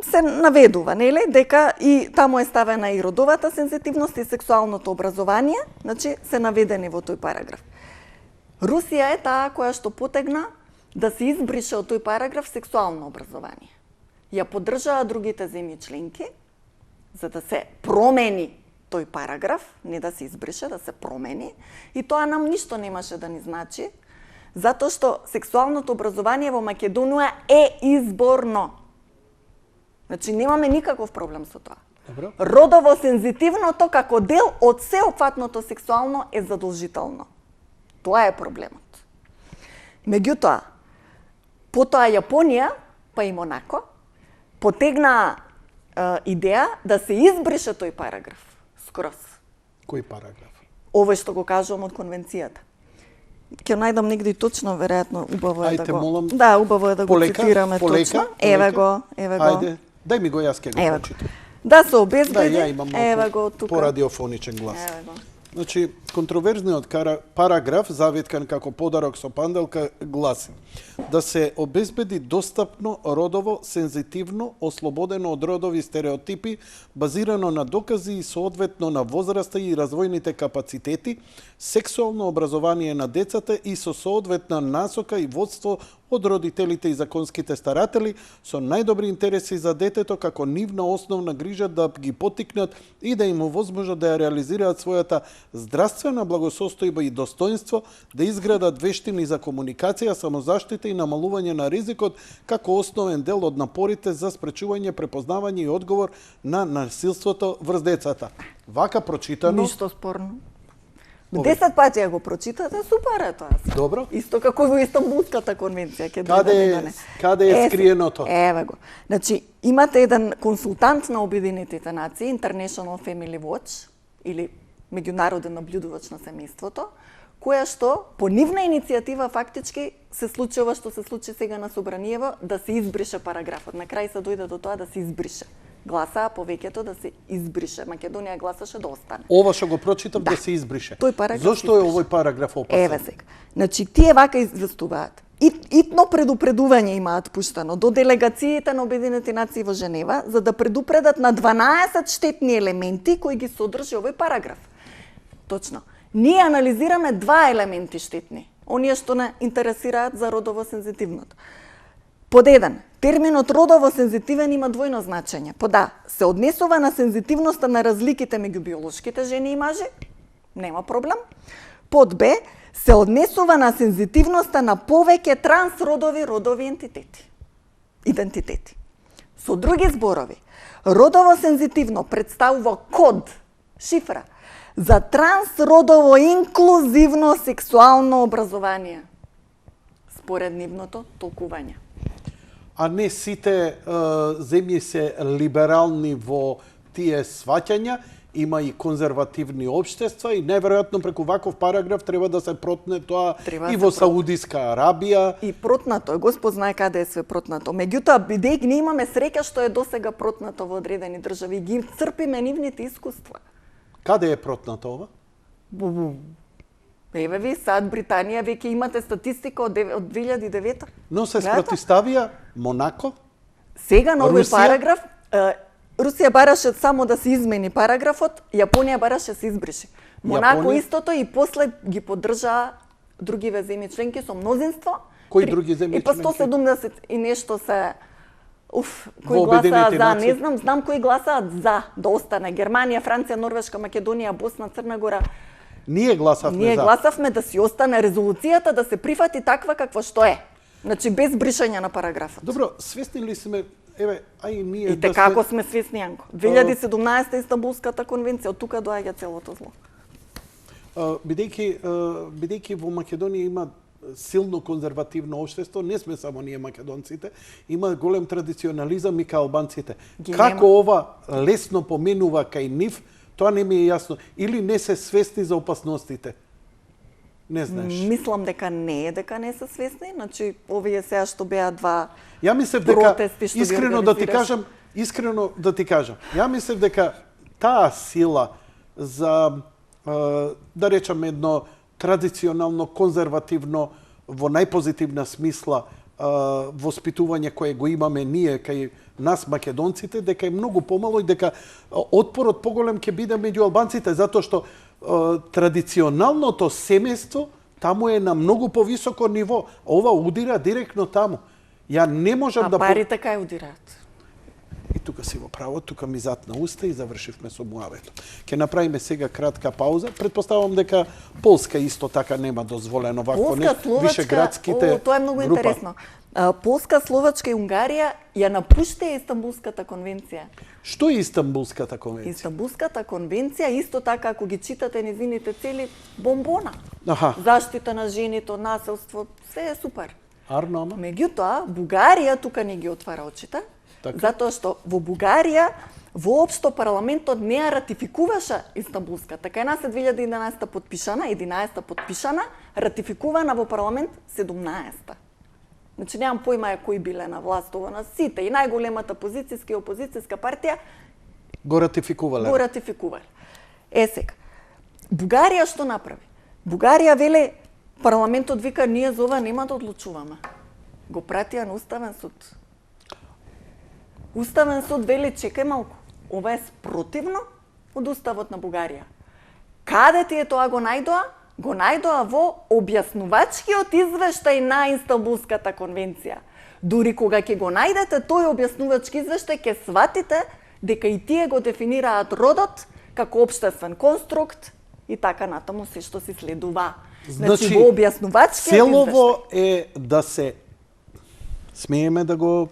се наведува, нели, дека и таму е ставена и родовата сензитивност и сексуалното образование, значи се наведени во тој параграф. Русија е таа која што потегна да се избрише од тој параграф сексуално образование. Ја поддржаа другите земји членки за да се промени тој параграф, не да се избрише, да се промени, и тоа нам ништо немаше да ни значи, затоа што сексуалното образование во Македонија е изборно. Значи немаме никаков проблем со тоа. Добро. Родово сензитивното како дел од сеопфатното сексуално е задолжително. Тоа е проблемот. Меѓутоа, потоа Јапонија, па и Монако, потегнаа идеја да се избрише тој параграф скроз. Кој параграф? Овој што го кажувам од конвенцијата. Ќе најдам негде точно, веројатно, убаво е Ајде, да го... молам. Да, убаво е да го Полека, цитираме полека, точно. Еве го, еве го. Ајде, дај ми го, јас ќе го Еве го. прочитам. Да се Да, обезбеди. ја имам Еве го малку тука. порадиофоничен глас. Еве го. Значи, контроверзниот параграф, заветкан како подарок со панделка, гласи да се обезбеди достапно родово, сензитивно, ослободено од родови стереотипи, базирано на докази и соодветно на возраста и развојните капацитети, сексуално образование на децата и со соодветна насока и водство од родителите и законските старатели со најдобри интереси за детето како нивна основна грижа да ги поттикнат и да им овозможат да ја реализираат својата здравствена благосостојба и достоинство, да изградат вештини за комуникација, самозаштита и намалување на ризикот како основен дел од напорите за спречување, препознавање и одговор на насилството врз децата. Вака прочитано... Ништо спорно. 10 пати ја го прочитате, супер е тоа. Добро. Исто како во Истанбулската конвенција ќе Каде е скриеното? Еве го. Значи, имате еден консултант на Обединетите нации, International Family Watch, или меѓународен наблюдувач на семејството, која што по нивна иницијатива фактички се случи ова што се случи сега на Собраниево, да се избрише параграфот. На крај се дојде до тоа да се избрише. Гласаа повеќето да се избрише. Македонија гласаше да остане. Ова што го прочитав да се избрише. Тој параграф Зошто е овој параграф опасен? Еве сега. Значи, тие вака известуваат. Итно предупредување имаат пуштено до делегациите на Обединети нации во Женева за да предупредат на 12 штетни елементи кои ги содржи овој параграф. Точно. Ние анализираме два елементи штетни, оние што не интересираат за родово сензитивното. Под 1. Терминот родово сензитивен има двојно значење. Под А. Се однесува на сензитивноста на разликите меѓу биолошките жени и мажи, нема проблем. Под Б. Се однесува на сензитивноста на повеќе трансродови идентитети. Со други зборови, родово сензитивно представува код, шифра, за трансродово инклузивно сексуално образование, според нивното толкување. А не сите земји се либерални во тие сваќања, има и конзервативни општества и неверојатно преку ваков параграф треба да се протне тоа и во Саудиска Арабија. И протнато е, Господ знае каде е све протнато. Меѓутоа, бидејќи не имаме среќа што е досега протнато во одредени држави, ги црпиме нивните искуства. Каде е протнато ова? Еве ви, сад Британија веќе имате статистика од 2009. Но се Гледате? спротиставија Монако. Сега на овој Русија? параграф, Русија бараше само да се измени параграфот, Јапонија бараше да се избрише. Монако Јапонија? истото и после ги поддржаа другиве земји членки со мнозинство. Кои други земји И па членки? 170 и нешто се кои Во гласаат Обединети за, нации? не знам кои гласаат за да остане Германија, Франција, Норвешка, Македонија, Босна, Црна Гора. Ние гласавме Ние за. гласавме да си остане резолуцијата да се прифати таква каква што е. Значи без бришање на параграфот. Добро, свесни ли сме, еве, а и ние И така како сме свесни, Јанко. 2017 Истанбулската конвенција, од тука доаѓа целото зло. Бидејќи во Македонија има силно конзервативно општество, не сме само ние македонците, има голем традиционализам и кај албанците. Ги Како нема. ова лесно поменува кај нив, тоа не ми е јасно. Или не се свесни за опасностите? Не знаеш. Мислам дека не се свесни, значи овие сега што беа два Ја мислев дека протести што ги искрено да ти организираш. кажам, ја мислев дека таа сила за да речам едно традиционално конзервативно во најпозитивна смисла воспитување кое го имаме ние кај нас македонците, дека е многу помало и дека отпорот поголем ќе биде меѓу албанците затоа што традиционалното семејство таму е на многу повисоко ниво. Ова удира директно таму. Ја не можам А да парите кај удираат? И тука си во право, тука ми затна уста и завршивме со муавето. Ке направиме сега кратка пауза. Предпоставам дека Полска исто така нема дозволено вакво Полска, нешто. Словачка, Вишеградските тоа е многу група. интересно. Полска, Словачка и Унгарија ја напуштија Истанбулската конвенција. Што е Истанбулската конвенција? Истанбулската конвенција исто така ако ги читате незините цели бомбона. Аха. Заштита на жените од насилство, се е супер. Арно, ама? Меѓутоа, Бугарија тука не ги отвара очите, Така. затоа што во Бугарија воопшто парламентот не ја ратификуваше Истанбулската. Кај нас е 2011 подпишана, 11 подпишана, ратификувана во парламент 17. Значи немам појма е кои биле на власт ова на сите и најголемата позицијска и опозицијска партија Го ратификувале. го ратификувале. Сега, Бугарија што направи? Бугарија веле парламентот вика ние за ова нема да одлучуваме. Го пратија на Уставен суд. Уставен суд вели чекај малку. Ова е спротивно од уставот на Бугарија. Каде ти е тоа го најдоа? Го најдоа во објаснувачкиот извештај на Истанбулската конвенција. Дури кога ќе го најдете тој објаснувачки извештај, ќе сватите дека и тие го дефинираат родот како општествен конструкт и така натаму се што си следува. Значи во објаснувачкиот целово е да се смееме да го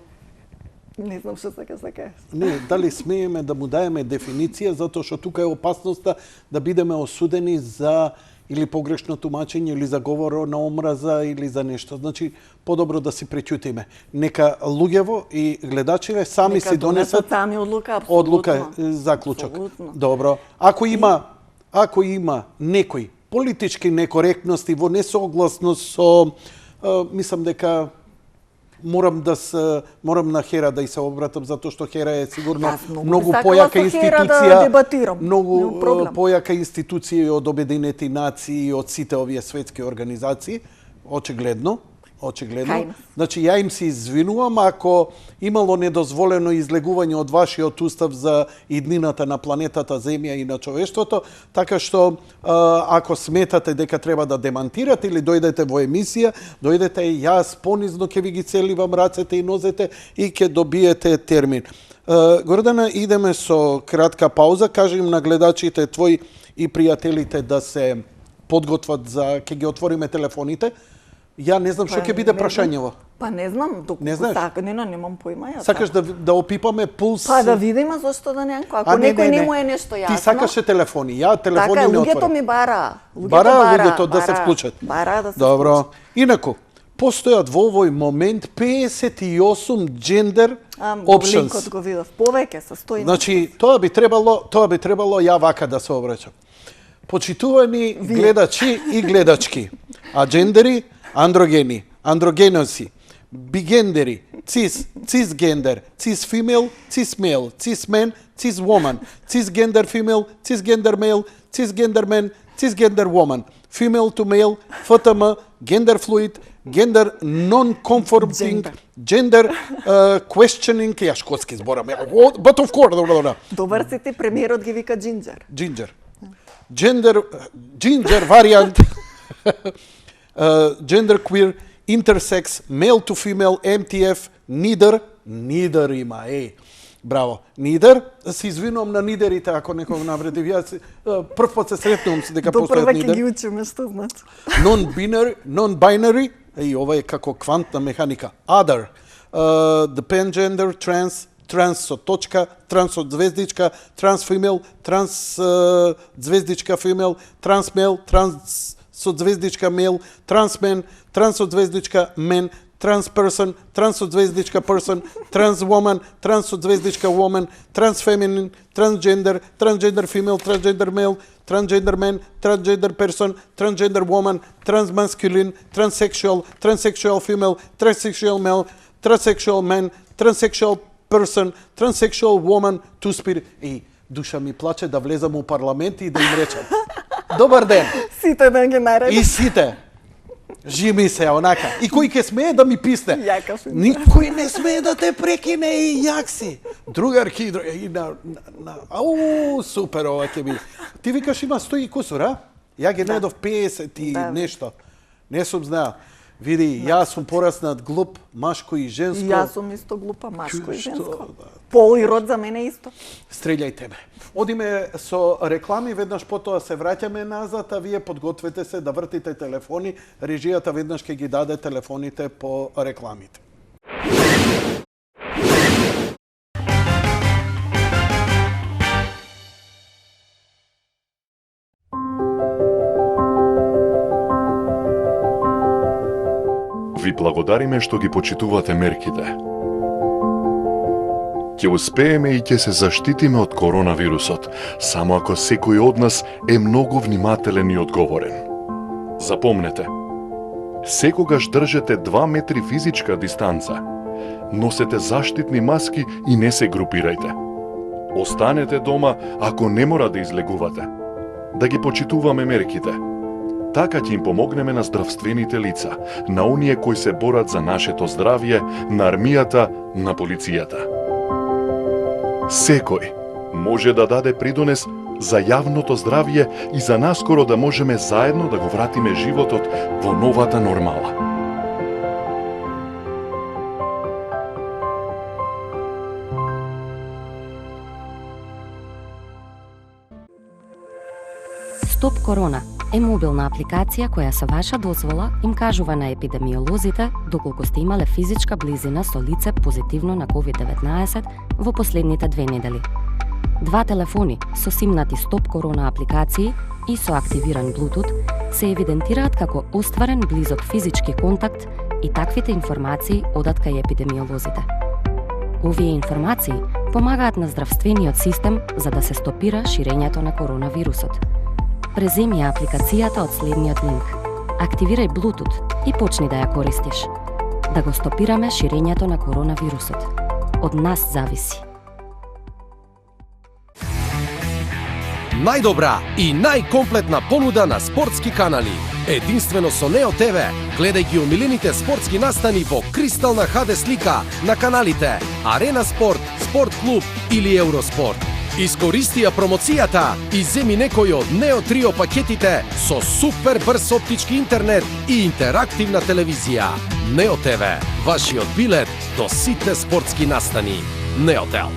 Не знам што се кажеш. Не, дали смееме да му даеме дефиниција, затоа што тука е опасноста да бидеме осудени за или погрешно тумачење, или за говор на омраза, или за нешто. Значи, подобро да си преќутиме. Нека луѓево и гледачите сами си донесат сами одлука, апсолутно. одлука, заклучок. Апсолутно. Добро. Ако има некои политички некоректности во несогласност со мислам дека морам на Хера да и се обратам затоа што Хера е сигурно многу појака институција, да дебатирам. многу појака институција од Обединети нации и од сите овие светски организации, очигледно. Значи, ја им се извинувам ако имало недозволено излегување од вашиот устав за иднината на планетата Земја и на човештвото, така што ако сметате дека треба да демантирате или дојдете во емисија, дојдете и јас понизно ќе ви ги целивам рацете и нозете и ќе добиете термин. Гордана, идеме со кратка пауза, кажи им на гледачите твои и пријателите да се подготват за ќе ги отвориме телефоните. Ја не знам што ќе биде прашањево. Па не знам, не знаеш? Немам појма ја. Сакаш да опипаме пулс? Па да видиме зошто да не. Ако некој не му е нешто јасно. Ти сакаше телефони, ја телефони така, не отворам. Луѓето ми бара. Луѓето да се вклучат. Бара да се Добро. вклучат. Инаку, постојат во овој момент 58 gender options. Линкот го видов. Повеќе со 100. Значи, тоа би требало ја вака да се обраќам. Почитувани гледачи и гледачки, аджендери, андрогени, андрогеноси, бигендери, цисгендер, цисфимейл, цисмейл, цисмен, цисвоman, цисгендер фимейл, цисгендер мейл, цисгендер мен, cisgender woman, female to male, FTM, gender fluid, gender non-conforming, gender questioning, ја шкотски зборам, but of course, добро. Добар си ти, премиерот ги вика Джинджер. Ginger. Ginger variant, gender queer, intersex, male to female, MTF, neither има, браво. Neither, се извинувам на нидерите ако некој навредив. Јас прв пат се сретнувам се дека постојат Допрва ќе нидер. ги учиме, што значи? Non-binary, ова е како квантна механика. Other, depend gender, trans со точка, транс со звездичка, trans female, trans звездичка female, trans male, trans со звездичка male, trans man, trans со звездичка man, trans person, trans со звездичка person, trans woman, trans со звездичка woman, trans feminine, transgender, transgender female, transgender male, transgender man, transgender person, transgender woman, trans masculine, transsexual, transsexual female, transsexual male, transsexual man, transsexual person, transsexual woman, two-spirit. Душа ми плаче да влезам у парламент и да им речам. Добар ден! Сите да ги нареди. И сите! Жими се, онака. И кој ке смее да ми писне? Јака си. Никој не смее да те прекине и јак си. Другарки, и ау, супер, ова ќе би. Ти викаш има 100 и кусур, а? Ја ги најдов 50 и нешто. Не сум знаел. Види, јас сум пораснат глуп, машко и женско. Јас сум исто глупа, машко и женско. Што? Пол и род за мене исто. Стрелјајте ме. Одиме со реклами, веднаш потоа се враќаме назад, а вие подгответе се да вртите телефони. Режијата веднаш ќе ги даде телефоните по рекламите. Ви благодариме што ги почитувате мерките. Ќе успееме и ќе се заштитиме од коронавирусот, само ако секој од нас е многу внимателен и одговорен. Запомнете, секогаш држете 2 метри физичка дистанца, носете заштитни маски и не се групирајте. Останете дома ако не мора да излегувате. Да ги почитуваме мерките. Така ќе им помогнеме на здравствените лица, на оние кои се борат за нашето здравје, на армијата, на полицијата. Секој може да даде придонес за јавното здравје и за наскоро да можеме заедно да го вратиме животот во новата нормала. Стоп Корона е мобилна апликација која со ваша дозвола им кажува на епидемиолозите доколку сте имале физичка близина со лице позитивно на COVID-19 во последните 2 недели. 2 телефони со симнати Стоп Корона апликации и со активиран Bluetooth се евидентираат како остварен близок физички контакт и таквите информации одат кај епидемиолозите. Овие информации помагаат на здравствениот систем за да се стопира ширењето на коронавирусот. Преземи ја апликацијата од следниот линк. Активирај Bluetooth и почни да ја користиш. Да го стопираме ширењето на коронавирусот. Од нас зависи. Најдобра и најкомплетна понуда на спортски канали. Единствено со Нео ТВ. Гледај ги омилените спортски настани во кристална HD слика на каналите Арена Спорт, Спорт Клуб или Евроспорт. Искористи ја промоцијата и земи некој од Нео Трио пакетите со супер брз оптички интернет и интерактивна телевизија. Нео ТВ, вашиот билет до сите спортски настани. Неотел.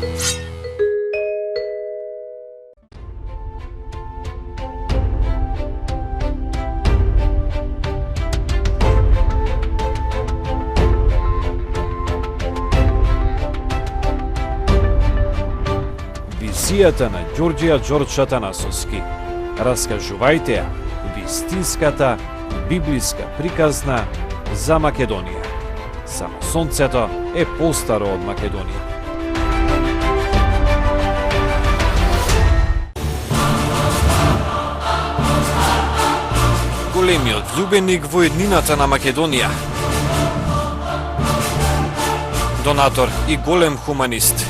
Визијата на Ѓорѓија Ѓорча Танасовски. Раскажувајте ја вистинската библиска приказна за Македонија. Само сонцето е постаро од Македонија. Големиот љубеник во еднината на Македонија. Донатор и голем хуманист.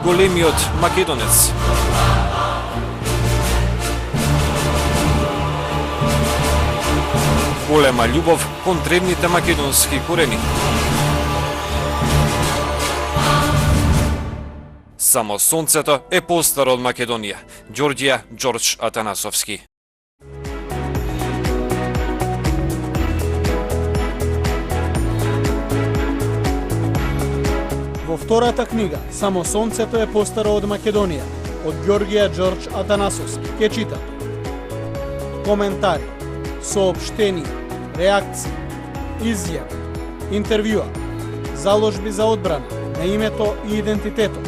Големиот македонец. голема љубов кон древните македонски корени. Само сонцето е постаро од Македонија. Ѓорѓија Ѓорџ Атанасовски. Во втората книга Само сонцето е постаро од Македонија од Ѓорѓија Ѓорџ Атанасовски ќе чита коментари, соопштенија, реакции, изјави, интервјуа, заложби за одбрана на името и идентитетот,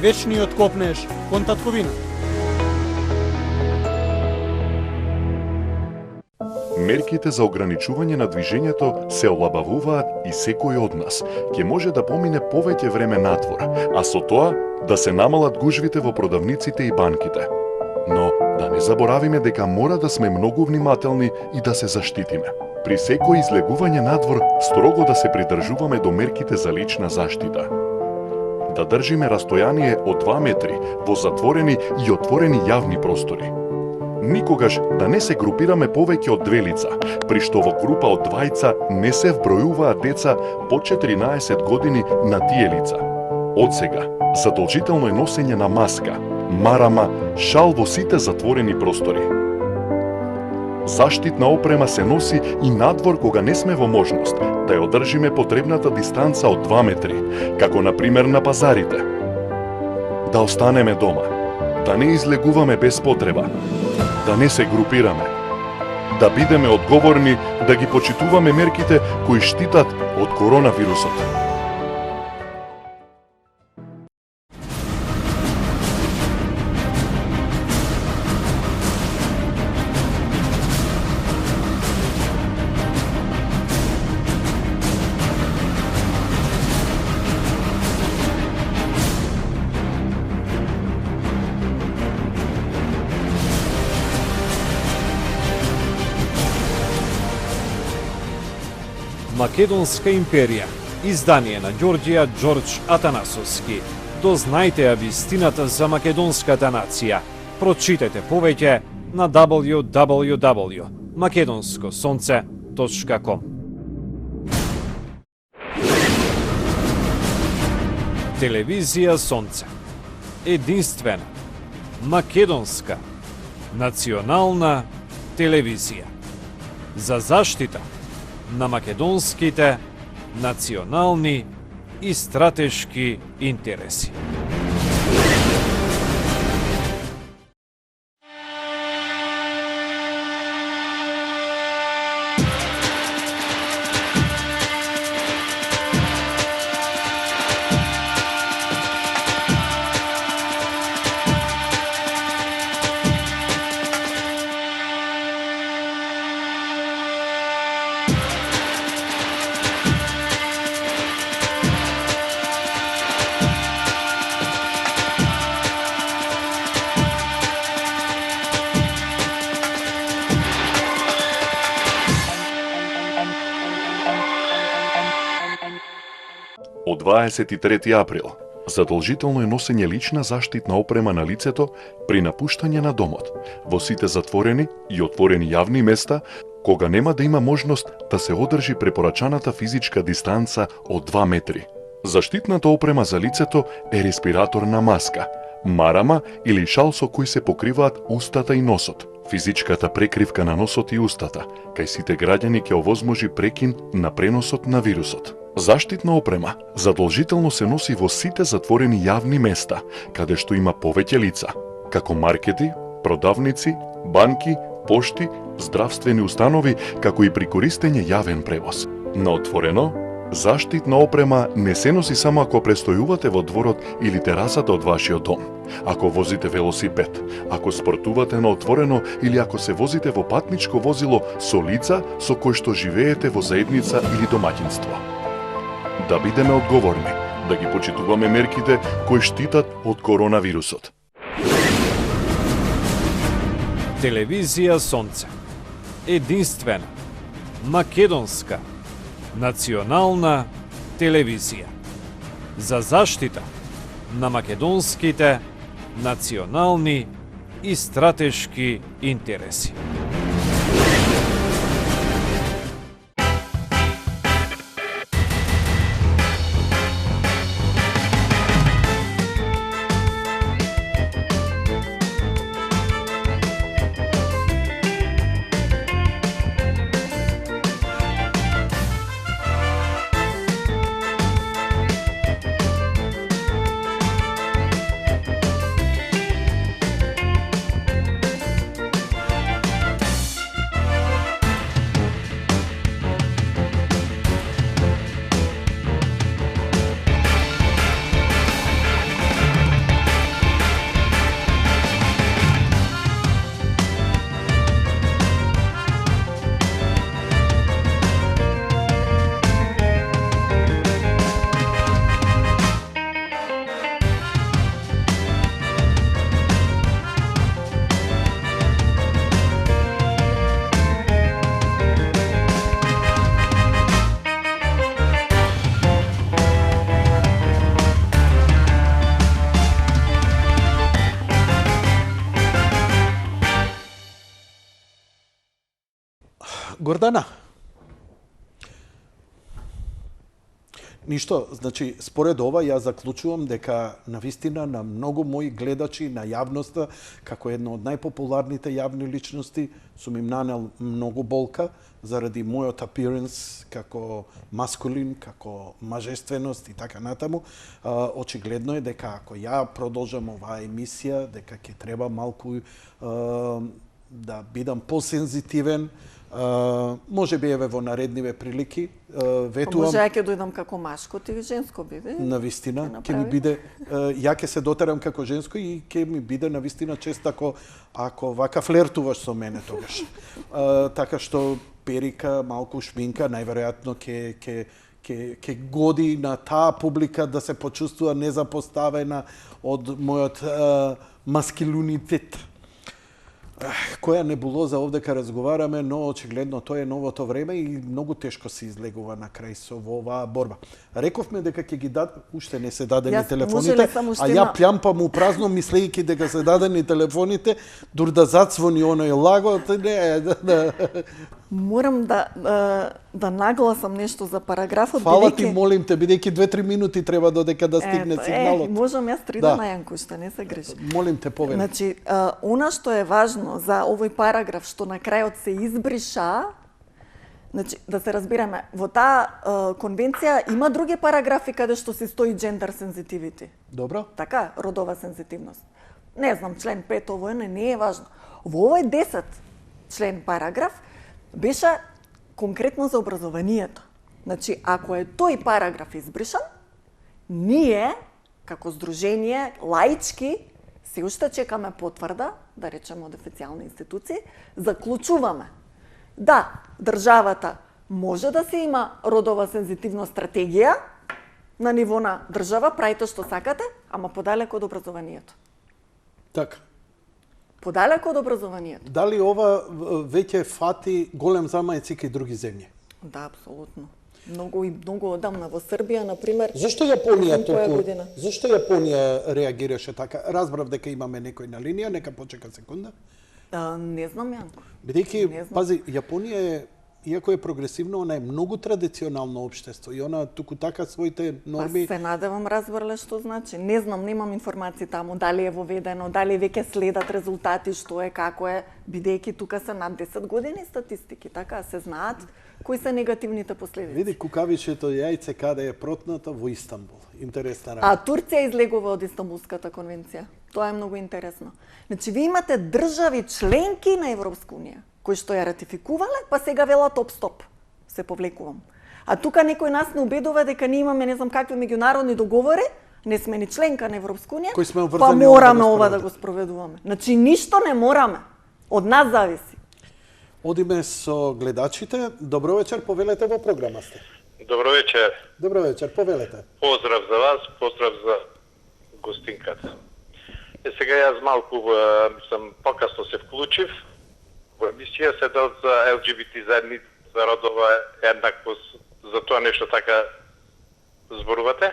вечниот копнеж кон татковината. Мерките за ограничување на движењето се олабавуваат и секој од нас ќе може да помине повеќе време надвор, а со тоа да се намалат гужвите во продавниците и банките. Но да не заборавиме дека мора да сме многу внимателни и да се заштитиме. При секој излегување надвор строго да се придржуваме до мерките за лична заштита. Да држиме растојание од 2 метри во затворени и отворени јавни простори. Никогаш да не се групираме повеќе од 2 лица, при што во група од 2 не се вбројуваат деца по 14 години на тие лица. Од сега, задолжително е носење на маска, марама, шал во сите затворени простори. Заштитна опрема се носи и надвор кога не сме во можност да ја одржиме потребната дистанца од 2 метри, како на пример на пазарите. Да останеме дома, да не излегуваме без потреба, да не се групираме, да бидеме одговорни, да ги почитуваме мерките кои штитат од коронавирусот. Македонска империја, издание на Ѓорѓија Ѓорџ Атанасовски. Дознајте ја вистината за македонската нација. Прочитајте повеќе на www.makedonskosonce.com. Телевизија Сонце. Единствена, македонска, национална телевизија. За заштита на македонските национални и стратешки интереси. Од 23 април, задолжително е носење лична заштитна опрема на лицето при напуштање на домот, во сите затворени и отворени јавни места, кога нема да има можност да се одржи препорачаната физичка дистанца од 2 метри. Заштитната опрема за лицето е респираторна маска, марама или шал со кој се покриваат устата и носот. Физичката прекривка на носот и устата, кај сите граѓани ќе овозможи прекин на преносот на вирусот. Заштитна опрема задолжително се носи во сите затворени јавни места, каде што има повеќе лица, како маркети, продавници, банки, пошти, здравствени установи, како и при користење јавен превоз. На отворено, заштитна опрема не се носи само ако престојувате во дворот или терасата од вашиот дом, ако возите велосипед, ако спортувате на отворено или ако се возите во патничко возило со лица со кои што живеете во заедница или домаќинство. Да бидеме одговорни, да ги почитуваме мерките кои штитат од коронавирусот. Телевизија Сонце. Единствена, македонска, национална телевизија. За заштита на македонските национални и стратешки интереси. Гордана. Ништо, значи, според ова ја заклучувам дека навистина на многу мои гледачи, на јавноста, како една од најпопуларните јавни личности, сум им нанел многу болка заради мојот appearance како маскулин, како мажественост и така натаму. Очигледно е дека ако ја продолжам оваа емисија, дека ќе треба малку да бидам посензитивен. Може би еве во наредниве прилики ветувам. Може ја ќе дојдам како машко, ти женско биде. Навистина, ќе ми биде, ја ќе се дотерам како женско и ќе ми биде навистина чест ако вака флертуваш со мене тогаш. Така што перика, малку шминка, најверојатно ќе годи на таа публика да се почувствува незапоставена од мојот маскулинитет. Која небулоза овдека разговараме, но очигледно тоа е новото време и многу тешко се излегува на крај со оваа борба. Рековме дека ќе ги уште не се дадени телефоните, а ја пјампам упразно мислејќи дека се дадени телефоните, дур да зацвони оној лагот, Морам да нагласам нешто за параграфот. Фала ти, молим те, бидејќи 2-3 минути треба додека да стигне сигналот. Можам јас 3 да најанку, што не се греши. Молим те, повели. Значи, она што е важно за овој параграф, што на крајот се избриша, значи, да се разбираме, во таа конвенција има други параграфи каде што се стои gender sensitivity. Добро. Така, родова сензитивност. Не знам, член 5, ово не е важно. Во овој 10 член параграф беше конкретно за образованието. Значи, ако е тој параграф избришан, ние, како здружение, лаички, се уште чекаме потврда, да речеме од официјални институции, заклучуваме. Да, државата може да се има родова сензитивна стратегија на ниво на држава, правите што сакате, ама подалеку од образованието. Така. Подалеку од образованието. Дали ова веќе фати голем замајци кај други земји? Да, апсолутно. Многу одамна во Србија, например. Зошто Јапонија толку? Зошто Јапонија реагираше така? Разбрав дека имаме некој на линија, нека почека секунда. Не знам, Јанко. Бидејќи, пази, Јапонија е, иако е прогресивно, она е многу традиционално општество и она туку така своите норми... Се надевам разбрале што значи. Не знам, немам информации таму, дали е воведено, дали веќе следат резултати, што е, како е, бидејќи тука се над 10 години статистики, така, се знаат кои се негативните последици. Види кукавичето јајце каде е протнато во Истанбул. Интересна работа. А Турција излегува од Истанбулската конвенција. Тоа е многу интересно. Значи, ви имате држави членки на Европска унија, кои што ја ратификувале, па сега велат оп-стоп, се повлекувам. А тука некој нас не убедува дека ние имаме не знам какви меѓународни договори, не сме ни членка на Европска унија, па мораме ова да го спроведуваме. Значи, ништо не мораме. Од нас зависи. Одиме со гледачите. Добро вечер, повелете во програма сте. Добро вечер. Добро вечер, повелете. Поздрав за вас, поздрав за гостинката. Сега јас малку сам покасно се вклучив. Во емисија се дел за LGBT заедница, за родова еднаквост, за тоа нешто така зборувате?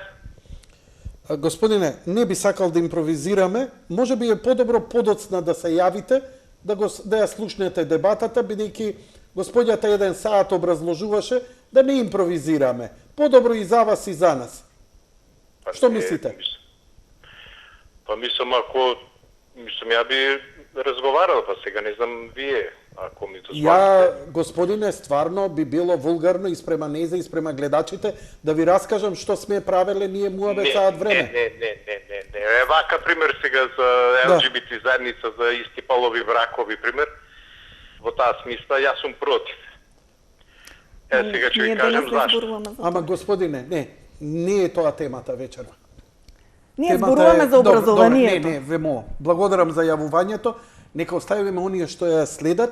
Господине, не би сакал да импровизираме, може би е подобро подоцна да се јавите, да ја слушнете дебатата, бидејќи господјата 1 саат образложуваше, да не импровизираме. Подобро и за вас и за нас. Што мислите? Па мислам, ја би разговарал, па сега не знам вие, ако ми дозволите. Ја, господине, стварно би било вулгарно и спрема неза и спрема гледачите да ви раскажам што сме правеле ние муабет саат време. Не. Вака пример сега за LGBT заедница, за исти полови бракови пример, во таа смисла, јас сум против. Сега ќе ви кажам зашто. Ама господине, не е тоа темата вечерва. Ние зборуваме за образованието. Не, вемо. Благодарам за јавувањето. Нека оставиме оние што ја следат.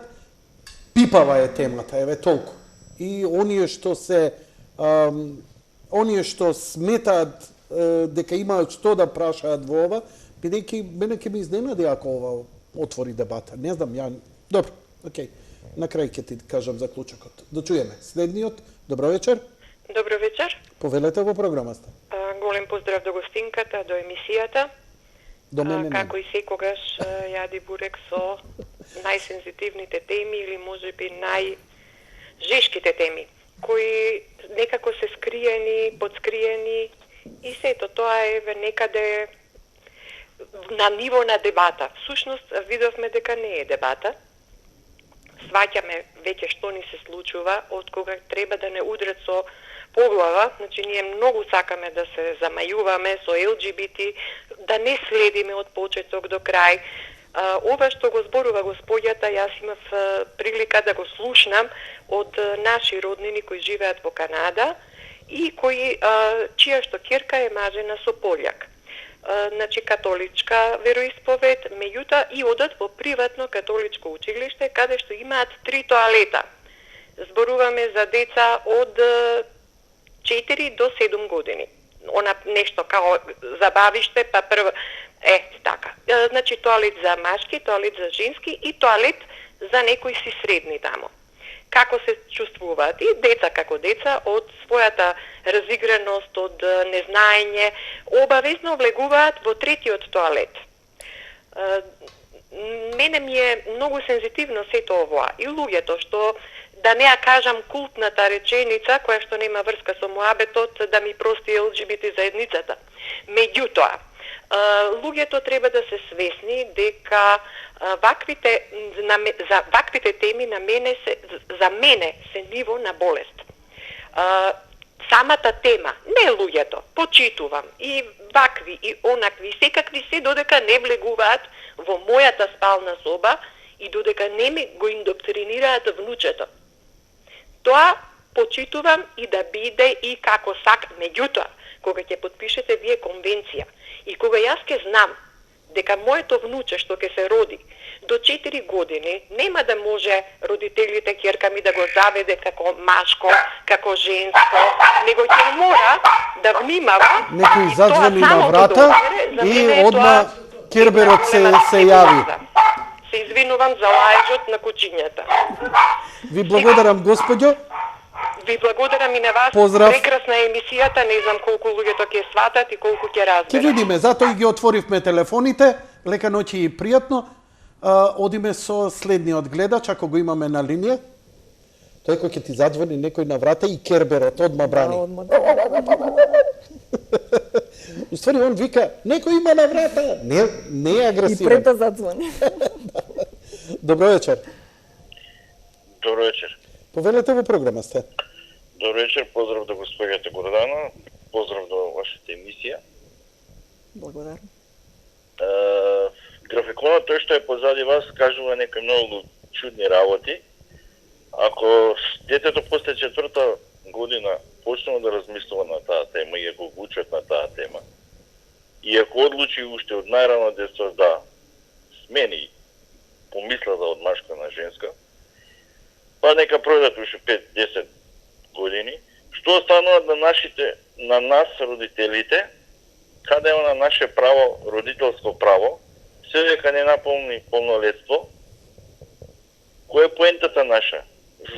Пипава е темата, еве толку. И оние што сметаат дека имаат што да прашаат во ова, бидејќи мене ќе ми изненади ако ова отвори дебата. Не знам, ја... Добро, окей. На крај ќе ти кажам заклучокот. Да чуеме. Следниот. Добро вечер. Добро вечер. Повелете во програмата. Голем поздрав до гостинката, до емисијата. До мене како и секогаш јади бурек со најсензитивните теми или можеби жешките теми, кои некако се скриени, подскриени и сето тоа е некаде на ниво на дебата. Всушност, видовме дека не е дебата. Сваќаме веќе што ни се случува, од кога треба да не удрат со поглава. Значи, ние многу сакаме да се замајуваме со ЛГБТ, да не следиме од почеток до крај. Ова што го зборува господјата, јас имав прилика да го слушнам од наши роднини кои живеат во Канада и кои, чија што ќерка е мажена со пољак. Значи, католичка вероисповед, меѓутоа и одат во приватно католичко училиште, каде што имаат 3 тоалета. Зборуваме за деца од 4 до 7 години. Она нешто као забавиште, па прво... така. Значи, тоалет за машки, тоалет за женски и тоалет за некои си средни тамо. Како се чувствуваат и деца како деца од својата разиграност, од незнаење, обавезно влегуваат во третиот тоалет. Мене ми е многу сензитивно сето ова и луѓето што, да не ја кажам култната реченица која што нема врска со муабетот, да ми прости ЛГБТ заедницата. Меѓутоа, луѓето треба да се свесни дека за ваквите теми за мене се ниво на болест. Самата тема, не луѓето, почитувам и вакви и онакви, секакви се додека не влегуваат во мојата спална соба и додека не ми го индоктринираат внучето. Тоа почитувам и да биде и како сак, меѓутоа, кога ќе подпишете вие конвенција и кога јас ќе знам дека моето внуче што ќе се роди до 4 години нема да може родителите ќерка ми да го заведе како машко, како женско, него ќе мора да внимава. Некој зазвони на врата и одма керберот се јави. Се извинувам за лаежот на кучињата. Ви благодарам, господјо. Ви благодарам и на вас. Поздрав. Прекрасна емисијата, не знам колку луѓето ќе сватат и колку ќе разберат. Ќе видиме, затоа и ги отворивме телефоните. Лека ноќи и пријатно. Одиме со следниот гледач, ако го имаме на линија. Тој кој ќе ти зазвони некој на врата и керберот одма брани. Уствари, он вика, некој има на врата. Не е агресивен. И пред да задзвони. Добро вечер. Добро вечер. Повелете во програма сте. Добро вечер, поздрав до господјата Гордана, поздрав до вашата емисија. Благодарам. Графиконот, тој што е позади вас, кажува некои многу чудни работи. Ако детето после 4-та година почнува да размислува на таа тема и ако го учат на таа тема, и ако одлучи уште од најрано детство да смени помислата од машка на женска, па нека пројдат уште 5-10 години, што останува на нас, родителите, каде е на наше право, родителско право, се дека не наполни полнолетство, која е поентата наша?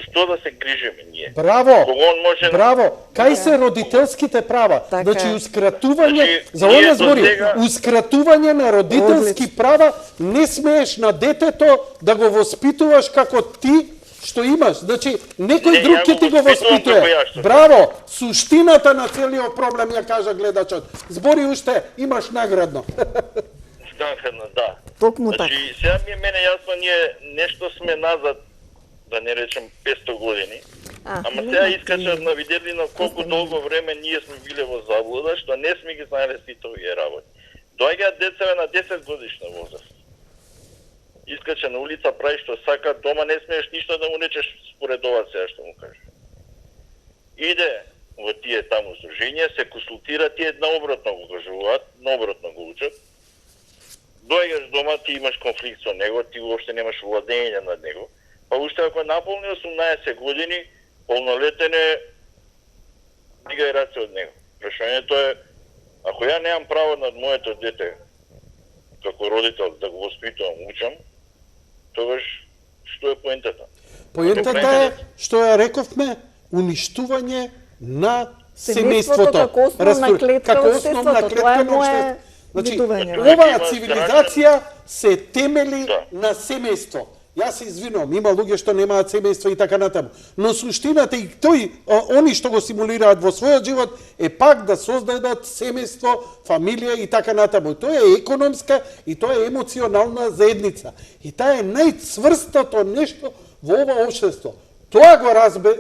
Што да се грижиме ние? Браво! Може браво! Кај се родителските права? Значи, ускратување, за она збори, ускратување на родителски права, не смееш на детето да го воспитуваш како ти што имаш. Значи, некој друг ќе ти го воспитува. Браво! Суштината на целиот проблем, ја кажа гледачот. Збори уште, имаш наградно. Наградно, да. Токму така. Значи, сега ми е мене јасно, ние нешто сме назад, да не речем 500 години. Ама сега искачат на виделина колку долго време ние сме биле во заблуда, што не сме ги знаеле сите овие работи. Доаѓаат децеве на 10 годишна возраст. Искача на улица, прави што сака, дома не смееш ништо да му речеш според ова сега што му кажеш. Иде во тие таму здруженија, се консултира, тие наобратно го кажуваат, наобратно го учат. Доаѓаш дома, ти имаш конфликт со него, ти уопште немаш владење над него. Па уште ако наполни 18 години, полнолетен е, дигај раце од него. Прашањето е, ако ја немам право над моето дете, како родител, да го воспитувам, учам, тогаш што е поентата? Поентата е, што ја рековме, уништување на семејството. Како основна клетка од семејството. Тоа е мое видување. Оваа цивилизација се темели на семејство. Јас се извинувам, има луѓе што немаат семејство и така натаму. Но суштината и они што го симулираат во својот живот е пак да создадат семејство, фамилија и така натаму. Тоа е економска и тоа е емоционална заедница. И таа е најцврстото нешто во ова општество. Тоа го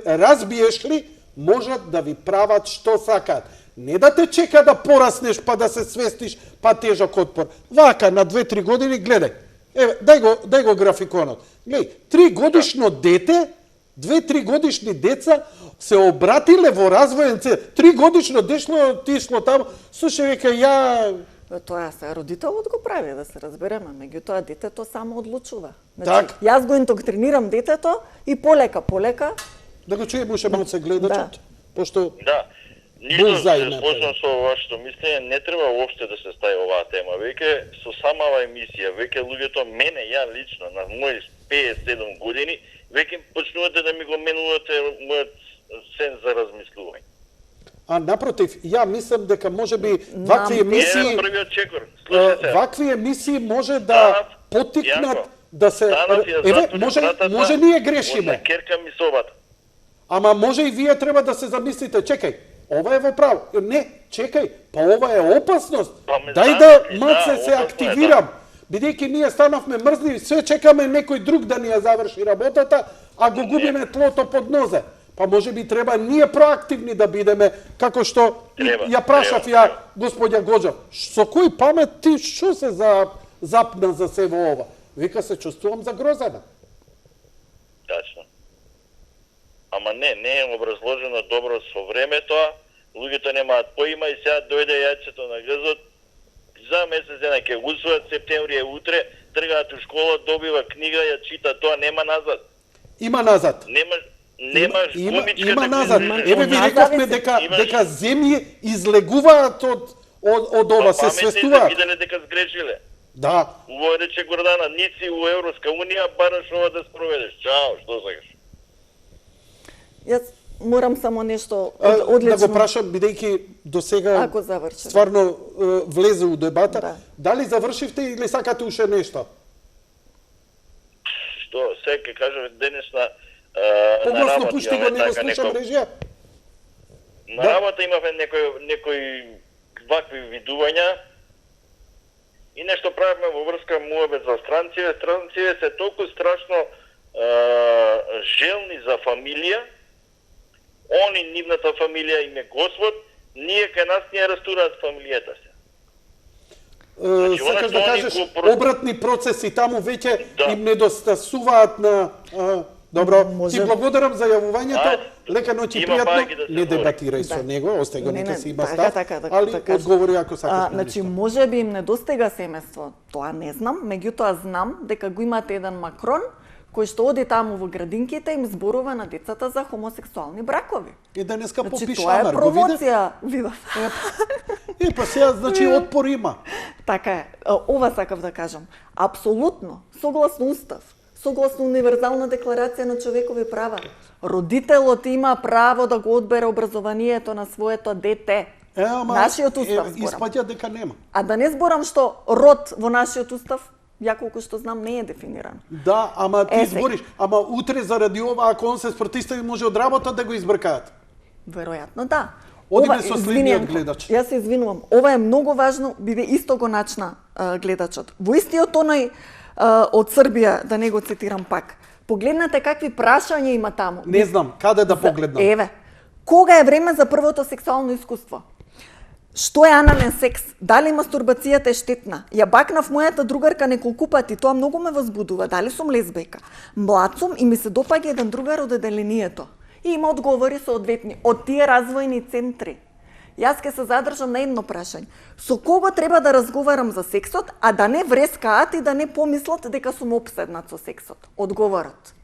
разбиеш ли, можат да ви прават што сакаат. Не да те чека да пораснеш, па да се свестиш, па тежок отпор. Вака, на 2-3 години, гледај. Еве, дај го графиконот. Гледај, 3 годишно дете, 2-3 годишни деца се обратиле во развоен центар. 3 годишно отишло таму, слушај, века, Тоа се родителот го прави, да се разбереме, меѓутоа детето само одлучува. Так. Јас го индоктринирам детето и полека. Да го чуем уште малце гледачот, пошто... Да. Ништо се спознам со вашето мислење, не треба уопште да се стави оваа тема. Веќе со самава емисија, веќе луѓето, мене, ја лично, на мои 57 години, веќе почнувате да ми го менувате мојот сен за размислување. А напротив, ја мислам дека можеби вакви емисии... Вакви емисии може да поттикнат да се... Еве, може ние грешиме. Ама може и вие треба да се замислите, чекај, ова е во право. Не, чекај, па ова е опасност. Дај да малце се активирам. Бидејќи ние станавме мрзливи, све чекаме некој друг да ни ја заврши работата, а го губиме тлото под нозе. Па може би треба ние проактивни да бидеме, како што ја прашав господја Годжа, со кој памет ти што се запна за се во ова? Вика, се чувствувам загрозена. Тачно. Ама не е образложено добро со времето, луѓето немаат поима и сега дојде јајцето на грзот, за месец дена ќе го усвојат, септември е утре, тргаат у школа, добива книга, ја чита, тоа нема назад. Има назад. Има назад. Еве ви рековме дека земји излегуваат од ова, се свестуваат. Виделе дека сгрешиле. Да. Уво рече Гордана, ници у Европска унија, бараш ова да спроведеш. Чао, што сакаш? Јас морам само нешто одлично... Да го прашам, бидејќи до сега стварно влезе у дебата. Да. Дали завршивте или сакате уште нешто? Што, сега ќе кажам денес на Погласно пушти го, не го слушам режија. На работа имавме некои вакви видувања и нешто правиме во врска муабет за странците. Странците се толку страшно желни за фамилија, они нивната фамилија им е Господ, ние кај нас не ја растураат фамилијата се. Сакаш да кажеш, обратни процеси таму веќе им недостасуваат на... Добро, ти благодарам за јавувањето, лека ноќ и пријатно, не дебатирај со него, остај го, нека си има став, али одговори ако сакаш. Значи, може би им недостига семејство, тоа не знам, меѓутоа знам дека го имате еден Макрон, кој што оди таму во градинките им зборува на децата за хомосексуални бракови. И денеска попиша тоа е промоција, видов. Па сега, значи, отпор има. Така е, ова сакав да кажам. Апсолутно, согласно устав, согласно универзална декларација на човекови права, родителот има право да го одбере образованието на своето дете. Нашиот устав зборам. Испаѓа дека нема. А да не зборам што род во нашиот устав, ја колку што знам, не е дефиниран. Да, ама ти збориш, ама утре заради ова, ако он се спротистави, може од работа да го избркаат. Веројатно, да. Одиме со следниот гледач. Јас се извинувам. Ова е многу важно, биде исто го начна гледачот. Во истиот оној од Србија, да не го цитирам пак. Погледнете какви прашања има таму. Не знам, каде да погледнам. Еве, кога е време за првото сексуално искуство? Што е анален секс? Дали мастурбацијата е штетна? Ја бакнав мојата другарка неколку пати, тоа многу ме возбудува. Дали сум лесбејка? Млад сум и ми се допаѓа еден другар од одделението. И има одговори соодветни од тие развојни центри. Јас ке се задржам на едно прашање. Со кого треба да разговарам за сексот, а да не врескаат и да не помислат дека сум опседнат со сексот? Одговорот.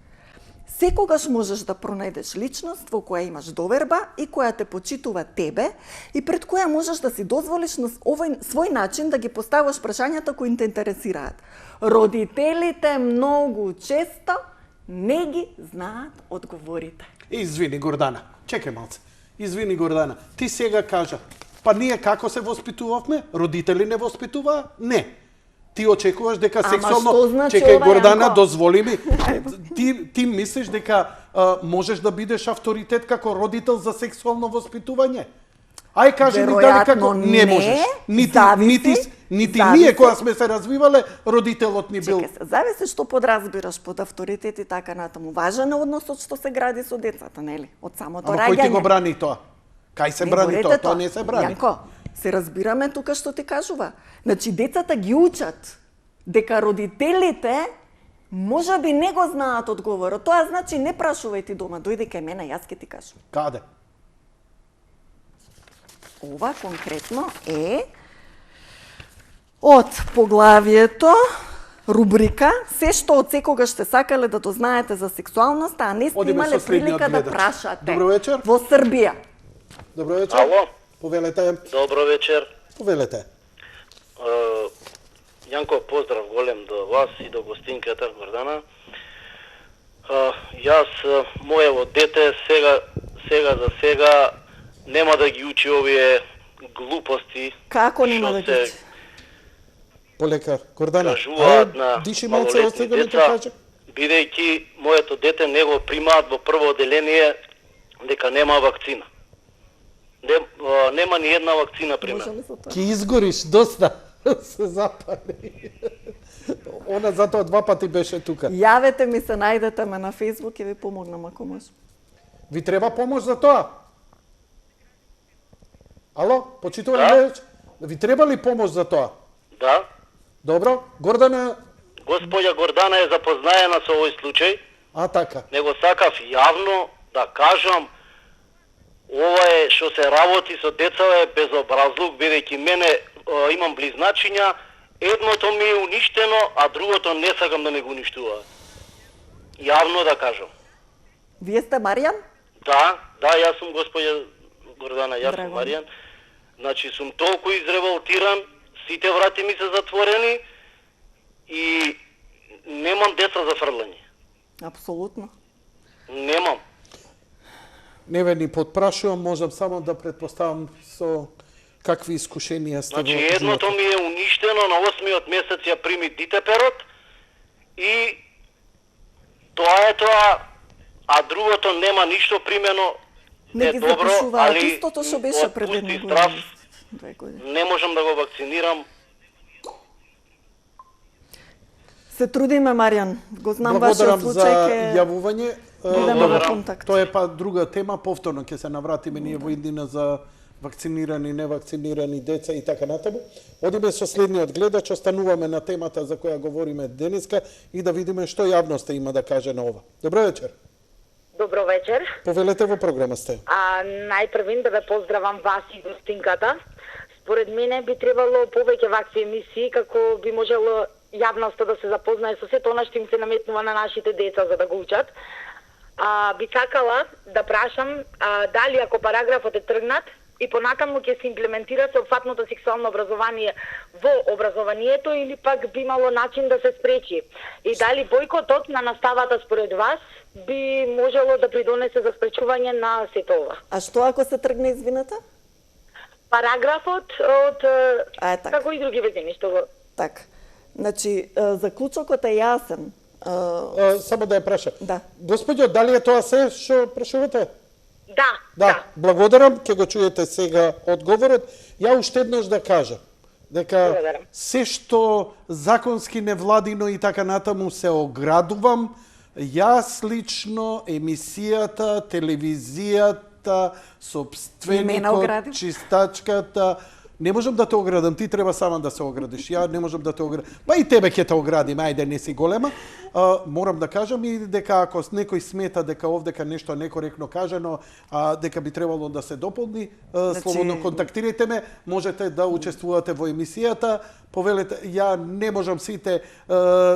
Секогаш можеш да пронајдеш личност во која имаш доверба и која те почитува тебе и пред која можеш да си дозволиш на овој свој начин да ги поставаш прашањата кои те интересираат. Родителите многу често не ги знаат одговорите. Извини, Гордана. Чекај малце. Извини, Гордана. Ти сега кажа, па ние како се воспитувавме? Родители не воспитуваа? Не. Ти очекуваш дека Ама сексуално... што значи Чекај, ова, Гордана, Јанко? дозволи ми. Ти мислиш дека можеш да бидеш авторитет како родител за сексуално воспитување? Ај кажи ми дали Веројатно како не можеш. зависи. Нити ние кога сме се развивале, родителот ни бил. Чекай се, зависи што подразбираш под авторитет и така натаму. Важен е односот што се гради со децата, нели? Од самото Ама раѓање. кој ти го брани тоа? Кај се брани говорете тоа? Тоа не се брани. Јанко, се разбираме тука што ти кажува. Значи, децата ги учат дека родителите може би не го знаат одговорот. Тоа значи не прашувај ти дома, дојди кај мене, јас ќе ти кажам. Каде? Ова конкретно е од поглавието рубрика се што од секогаш сте сакале да дознаете за сексуалноста, а не сте Одиме имале со следниот прилика да гледач. прашате. Добро вечер. Во Србија. Добро вечер. Ало? Повелете. Добро вечер. Повелете. Јанко, поздрав голем до вас и до гостинката Гордана. Јас моево дете сега за сега нема да ги учи овие глупости. Како нема што да ги се учи? Полекар, Гордана. кажуваат на Диши малце, малолетни остави да ти деца, кажа. бидејќи моето дете не го примаат во прво оделение дека нема вакцина. Нема ни една вакцина при Може мен. ли со тоа? Ки изгориш доста. Се запали. Она затоа 2 пати беше тука. Јавете ми се, најдете ме на Facebook и ви помогнам ако може. Ви треба помош за тоа? Ало, почитувани Да. гледач? Ви треба ли помош за тоа? Да. Добро, Гордана, Господја Гордана е запознаена со овој случај. а така. Него сакав јавно да кажам ова е што се работи со деца е безобразлук, бидејќи мене имам близначиња, едното ми е уништено, а другото не сакам да ми го уништуваат. Јавно да кажам. Вие сте Маријан? Да, јас сум господја Гордана, јас Драго сум ми. Маријан. Значи сум толку изреволтиран, сите врати ми се затворени и немам деца за фрлање. Апсолутно. Немам. Не ве ни подпрашувам, можам само да предпоставам со какви искушенија сте Значи, во едното животот. ми е уништено, на 8-миот месец ја прими дитеперот и тоа е тоа, а другото нема ништо примено, Не е ги добро, запишуваат али истото што беше од пред пусти една страв година. 2 години. не можам да го вакцинирам. Се трудиме, Маријан. Го знам Благодарам вашиот за случај, ќе јавување. бидеме во Благодарам. контакт. Тоа е па друга тема, повторно ќе се навратиме ние во иднина за вакцинирани, невакцинирани деца и така натаму. Одиме со следниот гледач, остануваме на темата за која говориме денеска и да видиме што јавноста има да каже на ова. Добро вечер. Добро вечер. Повелете во програма сте. Најпрвин да ве поздравам вас и гостинката. Според мене би требало повеќе вакви емисии како би можело јавноста да се запознае со сето она што им се наметнува на нашите деца за да го учат. Би сакала да прашам дали ако параграфот е тргнат и понатаму ќе се имплементира сеопфатното сексуално образование во образованието или пак би имало начин да се спречи. И дали бойкотот на наставата според вас би можело да придонесе за спречување на сето ова. А што ако се тргне, извинете? Параграфот од така. како и други везени што го Така. Значи, заклучокот е јасен. Само да ја праша. Да. Господјо, дали е тоа се што прашувате? Да. Благодарам, ќе го чуете сега одговорот. Ја уште еднаш да кажам дека Благодарам. се што законски невладино и така натаму се оградувам. Јас лично емисијата, телевизијата, И мене собственикот, оградив. чистачката, не можам да те оградам, ти треба сама да се оградиш. Ја не можам да те оградам. Па и тебе ќе те оградим, ајде не си голема. Морам да кажам и дека ако некој смета дека овдека нешто некоректно кажано, дека би требало да се дополни, слободно контактирайте ме, можете да учествувате во емисијата. Повелете, ја не можам сите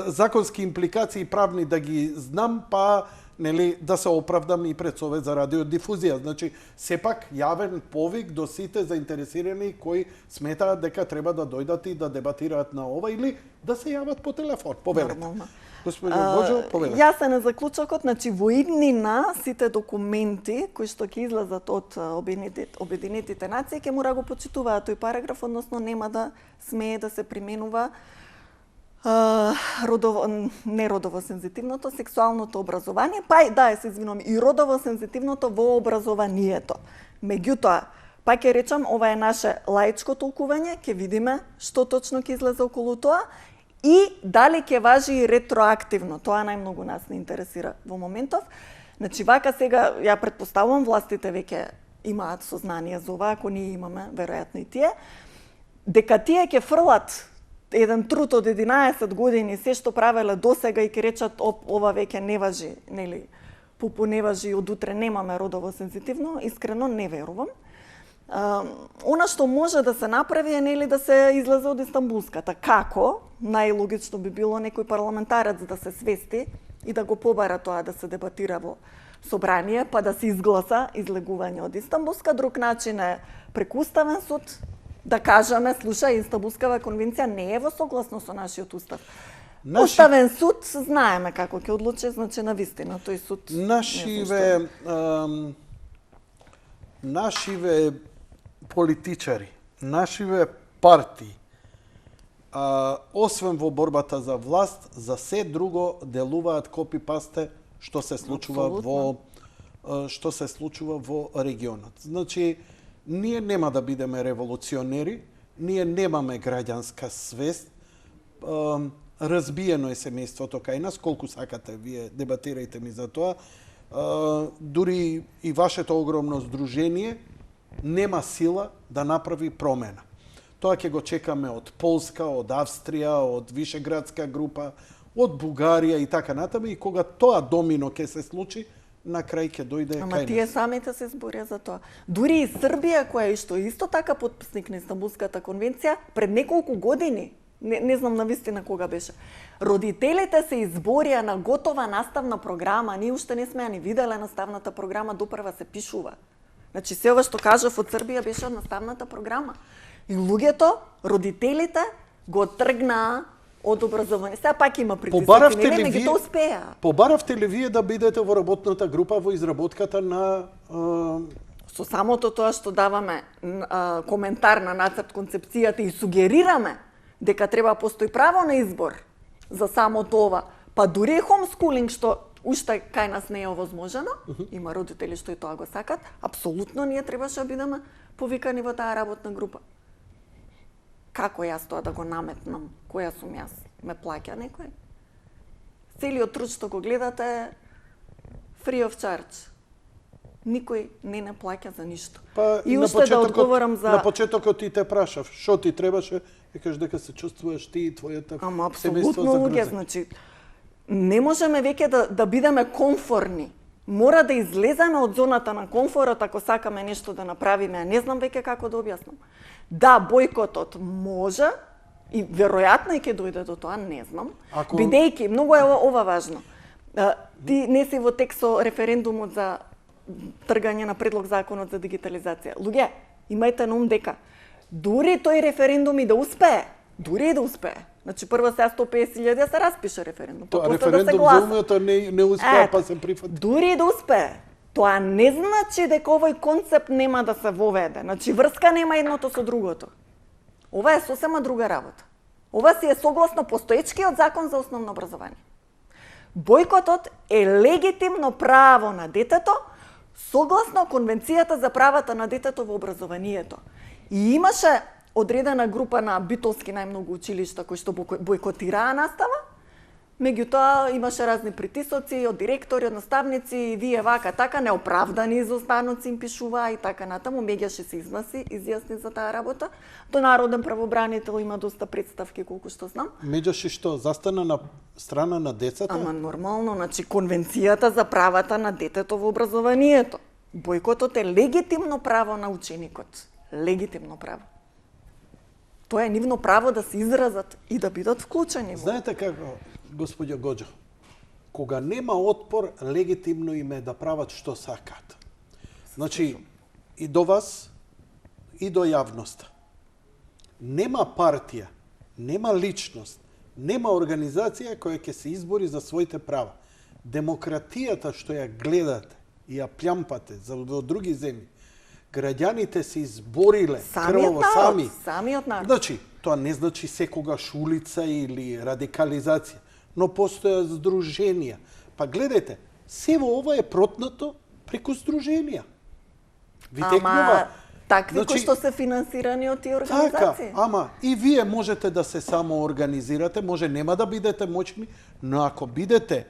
законски импликации правни да ги знам, па нели да се оправдам и пред Совет за радиодифузија. Значи, сепак јавен повик до сите заинтересирани кои сметаат дека треба да дојдат и да дебатираат на ова или да се јават по телефон. Повелете. Нормално. Господин Боџо, повелете. Јасен е заклучокот, значи во иднина сите документи кои што ќе излезат од Обединетите нации ќе мора го почитуваат тој параграф, односно нема да смее да се применува не родово сензитивното, сексуалното образование, па да, се извинувам, и родово сензитивното во образованието. Меѓутоа, па ќе речам, ова е наше лаичко толкување, ќе видиме што точно ќе излезе околу тоа и дали ќе важи и ретроактивно. Тоа најмногу нас не интересира во моментов. Значи, вака сега, ја претпоставувам, властите веќе имаат сознание за ова, ако ние имаме, веројатно и тие, дека тие ќе фрлат еден труд од 11 години, се што правеле досега и ќе речат ова веќе не важи, нели, пупу не важи, од утре немаме родово сензитивно, искрено не верувам. Она што може да се направи е, нели, да се излезе од Истанбулската. Како? Најлогично би било некој парламентарец да се свести и да го побара тоа да се дебатира во собрание, па да се изгласа излегување од Истанбулска. Друг начин е преку Уставен суд да кажеме, слушај, Истанбулскава конвенција не е во согласно со нашиот устав. Уставен суд знаеме како ќе одлучи, значи на вистина тој суд. Нашиве политичари, нашиве партии, освен во борбата за власт, за се друго делуваат копи-пасте што се случува во регионот. Значи, ние нема да бидеме револуционери, ние немаме граѓанска свест, разбиено е семејството кај нас, колку сакате, вие дебатирајте ми за тоа, дури и вашето огромно здружение нема сила да направи промена. Тоа ќе го чекаме од Полска, од Австрија, од Вишеградска група, од Бугарија и така натаму, и кога тоа домино ќе се случи, на крај ќе дојде кај нас. Ама тие самите се зборија за тоа. Дури и Србија, која е исто така потписник на Истанбулската конвенција, пред неколку години, не знам на вистина кога беше, родителите се изборија на готова наставна програма, ние уште не сме ја ни виделе наставната програма, допрва се пишува. Значи, се ова што кажав од Србија беше од наставната програма. И луѓето, родителите, го тргнаа од образование. Сега пак има притисок, меѓутоа успеа. Побаравте ли вие да бидете во работната група во изработката на... Со самото тоа што даваме коментар на нацрт концепцијата и сугерираме дека треба постои право на избор за самото ова, па дури и хомскулинг што уште кај нас не е овозможено, има родители што и тоа го сакат, апсолутно ние требаше да бидеме повикани во таа работна група. Како јас тоа да го наметнам? Која сум јас? Ме плаќа некој? Целиот труд што го гледате free of charge. Никој не плаќа за ништо. Па, и уште да одговорам за... На почетокот ти те прашав, што ти требаше, и кажеш дека се чувствуваш ти и твојата семејство загрузено. Апсолутно луѓе, значи, не можеме веќе да бидеме комфорни. Мора да излеземе од зоната на комфорот ако сакаме нешто да направиме. Не знам веќе како да објаснам. Да, бојкотот може и веројатно и ќе дојде до тоа, не знам. Бидејќи, многу е ова важно. Ти не си во текст со референдумот за тргање на предлог законот за дигитализација. Луѓе, имајте на ум дека дури тој референдум и да успее, дури и да успее. Значи прво сега 150.000 се распише референдум. Тоа референдум за умето не успеа, па се прифати. Дури и да успее, тоа не значи дека овој концепт нема да се воведе. Значи врска нема едното со другото. Ова е сосема друга работа. Ова си е согласно постоечкиот закон за основно образование. Бојкотот е легитимно право на детето согласно Конвенцијата за правата на детето во образованието. И имаше одредена група на битолски најмногу училишта кои што бојкотираа настава, меѓутоа имаше разни притисоци од директори, од наставници, вие вака така неоправдани изостаноци им пишуваа и така натаму, меѓаше се изјасни за таа работа. До народен правобранител има доста представки колку што знам. Меѓаше што застана на страна на децата? Ама нормално, значи Конвенцијата за правата на детето во образованието. Бојкотот е легитимно право на ученикот. Легитимно право. Тоа е нивно право да се изразат и да бидат вклучени. Знаете како, господјо Гоџо, кога нема отпор, легитимно им е да прават што сакат. Значи, и до вас, и до јавноста. Нема партија, нема личност, нема организација која ќе се избори за своите права. Демократијата што ја гледате и ја плјампате во други земји, граѓаните се избориле крваво сами. Самиот народ. Значи, тоа не значи секогаш улица или радикализација, но постојат здруженија. Па гледайте, се во ова е протнато преку здруженија. Ви текнува. Такви кои што се финансирани од тие организации. Така, ама и вие можете да се самоорганизирате, може нема да бидете моćни, но ако бидете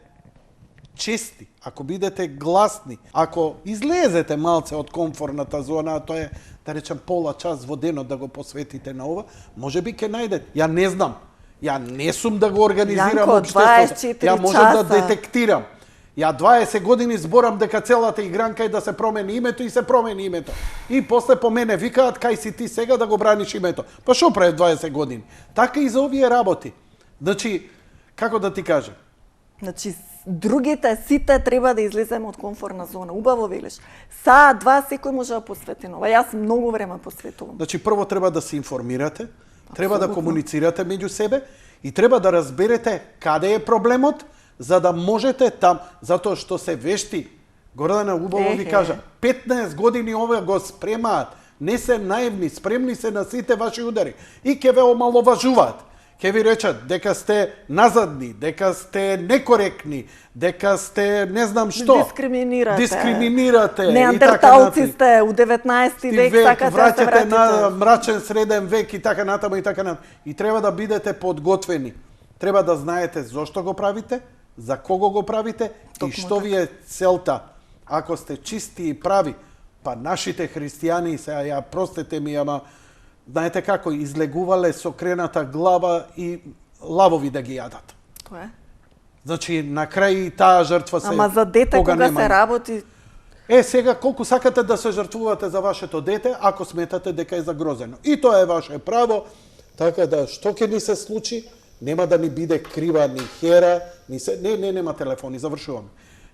чести, ако бидете гласни, ако излезете малце од комфорната зона, тоа е, да речем, пола час во денот да го посветите на ова, може би ќе најдете. Ја не знам. Ја не сум да го организирам општеството. Ја можам да детектирам. Ја 20 години зборам дека целата игранка е да се промени името и се промени името. И после по мене викаат кај си ти сега да го браниш името. Па шо прави 20 години? Така и за овие работи. Значи, како да ти кажам? Значи, другите сите треба да излеземе од комфортна зона. Убаво велиш. Саат, два, секој може да посвети нова. Јас многу време посветувам. Значи, прво треба да се информирате, треба да комуницирате меѓу себе и треба да разберете каде е проблемот, за да можете там, затоа што се вешти. Гордана убаво ви кажа, 15 години ова го спремаат, не се наивни, спремни се на сите ваши удари и ќе ве омаловажуваат. Ќе ви речат дека сте назадни, дека сте некоректни, дека сте не знам што. Дискриминирате. Неандерталци сте у 19 век, сакате да се вратите на мрачен среден век и така натаму и така натаму. И треба да бидете подготвени. Треба да знаете зошто го правите, за кого го правите и што ви е целта. Ако сте чисти и прави, па нашите христијани, сега ја простете ми, ама знаете како, излегувале со крената глава и лавови да ги јадат. Тоа е. Значи, на крај таа жртва се... Ама за дете кога се работи... Сега, колку сакате да се жртвувате за вашето дете, ако сметате дека е загрозено. И тоа е ваше право, така да, што ќе ни се случи, нема да ни биде крива ни Хера, ни се... нема телефони, завршувам.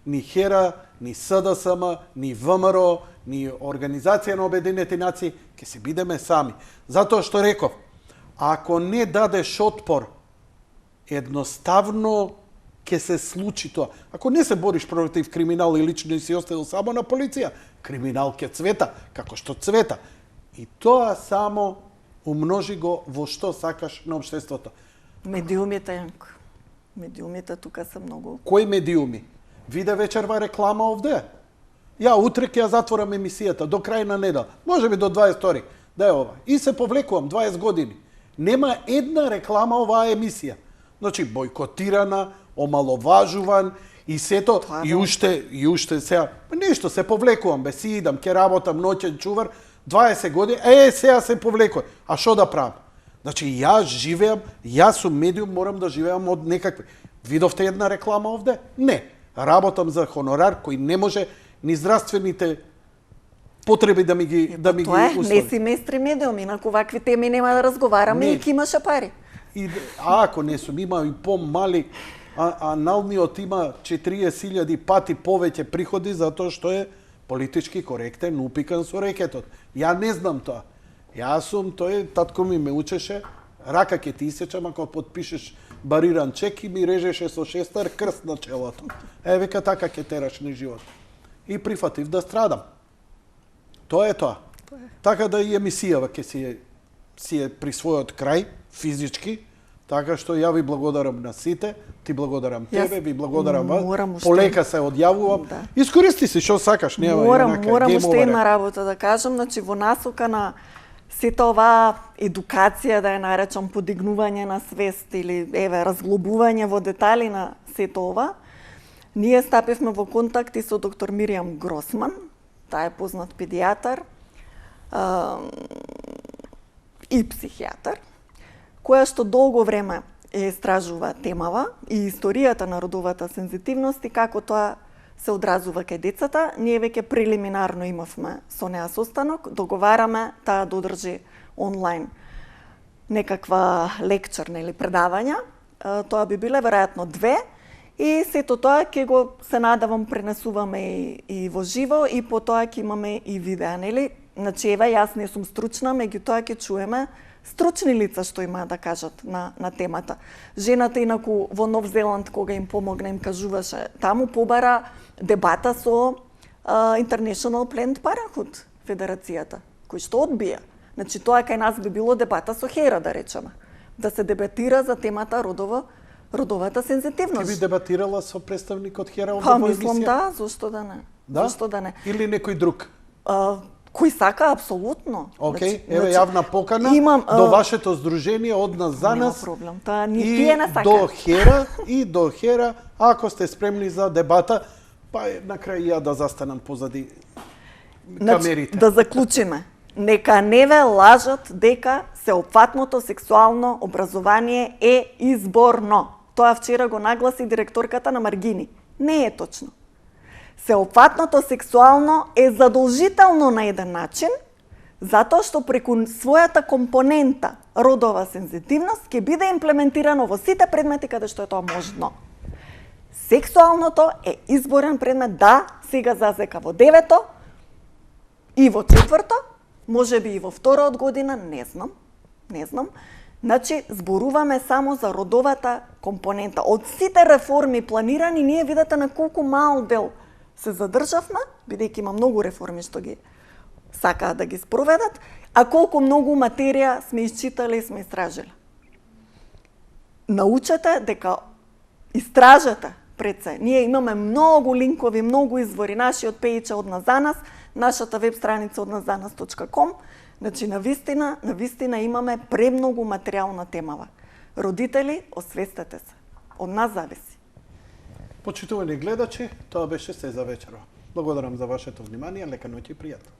Ни Хера, ни СДСМ, ни ВМРО, ни Организација на Обединети нации, ќе се бидеме сами. Затоа што реков, ако не дадеш отпор, едноставно ќе се случи тоа. Ако не се бориш против криминал и лично си оставил само на полиција, криминал ќе цвета, како што цвета. И тоа само умножи го во што сакаш на општеството. Медиумите, Јанко. Медиумите тука се многу. Кои медиуми? Виде вечерва реклама овде. Ја утре ќе ја затворам емисијата до крај на недела. Може би до 22. Да е ова. И се повлекувам 20 години. Нема една реклама оваа емисија. Значи бойкотирана, омаловажуван и сето и уште сега нешто се повлекувам, бе си идам, ќе работам ноќен чувар 20 години. Сега се повлекувам. А што да правам? Значи јас живеам, јас сум медиум, морам да живеам од некакви. Видовте една реклама овде? Не. Работам за хонорар кој не може ни здравствените потреби да ми ги услови. Не си местри медиум, инаку вакви теми нема да разговараме и ќе имаше пари. Ако не сум имал и по-мали, аналниот има 40.000 пати повеќе приходи затоа што е политички коректен, упикан со рекетот. Ја не знам тоа. Јас сум, татко ми ме учеше, рака ќе ти исечам ако подпишеш бариран чек и ми режеше со шестар крст на челото. Века така ќе тераш ни живот. И прифатив да страдам. Тоа е тоа. Така да и емисијава ќе си е при својот крај, физички, така што ја ви благодарам на сите, ти благодарам тебе, ви благодарам вас, полека се одјавувам. Искористи си што сакаш, нема Морам уште една работа да кажам, значи во насока на сета оваа едукација, да ја наречам подигнување на свест или разглобување во детали на сето ова, ние стапивме во контакт и со доктор Миријам Гросман, таа е познат педијатар и психијатар, која што долго време истражува темава и историјата на родовата сензитивност и како тоа се одразува кај децата. Ние веќе прелиминарно имавме со неа состанок, договараме таа да одржи онлайн некаква лекчерна или предавања. Тоа би биле веројатно 2 и сето тоа ќе го се надавам пренесуваме и во живо и потоа ќе имаме и видеа, нели? Значи јас не сум стручна, меѓутоа ќе чуеме стручни лица што имаат да кажат на темата. Жената инаку во Нов Зеланд кога им помогна им кажуваше, таму побара дебата со International Planned Parenthood федерацијата, кој што одбија. Значи тоа кај нас би било дебата со Хера, да речеме. Да се дебатира за темата родовата сензитивност. Ти би дебатирала со представникот Хера овде Па, во мислам емисија? да, зошто да не? Да? Зошто да не? Или некој друг? Кој сака, апсолутно. Океј, еве јавна покана до вашето здружение од нас за нас. Нема проблем, тоа ни тие не сака. До Хера, ако сте спремни за дебата, па на крај ја да застанам позади камерите. Да заклучиме. Нека не ве лажат дека сеопфатното сексуално образование е изборно. Тоа вчера го нагласи директорката на Маргини. Не е точно. Сеопфатното сексуално е задолжително на еден начин, затоа што преку својата компонента родова сензитивност ќе биде имплементирано во сите предмети каде што е тоа можно. Сексуалното е изборен предмет, да, сега зазека во 9-то и во 4-то, можеби и во 2 од година, не знам. Значи, зборуваме само за родовата компонента. Од сите реформи планирани, ние видите на колку мал дел се задржавме, бидејќи има многу реформи што ги сакаат да ги спроведат, а колку многу материја сме исчитали и сме истражили. Научете дека истражете пред се. Ние имаме многу линкови, многу извори. Нашиот пејич од нас за нас, нашата веб страница од naszanas.com. Значи, навистина имаме премногу материјал на темава. Родители, освестете се. Од нас зависи. Почитувани гледачи, тоа беше се за вечерва. Благодарам за вашето внимание, лека ноќ и пријатно.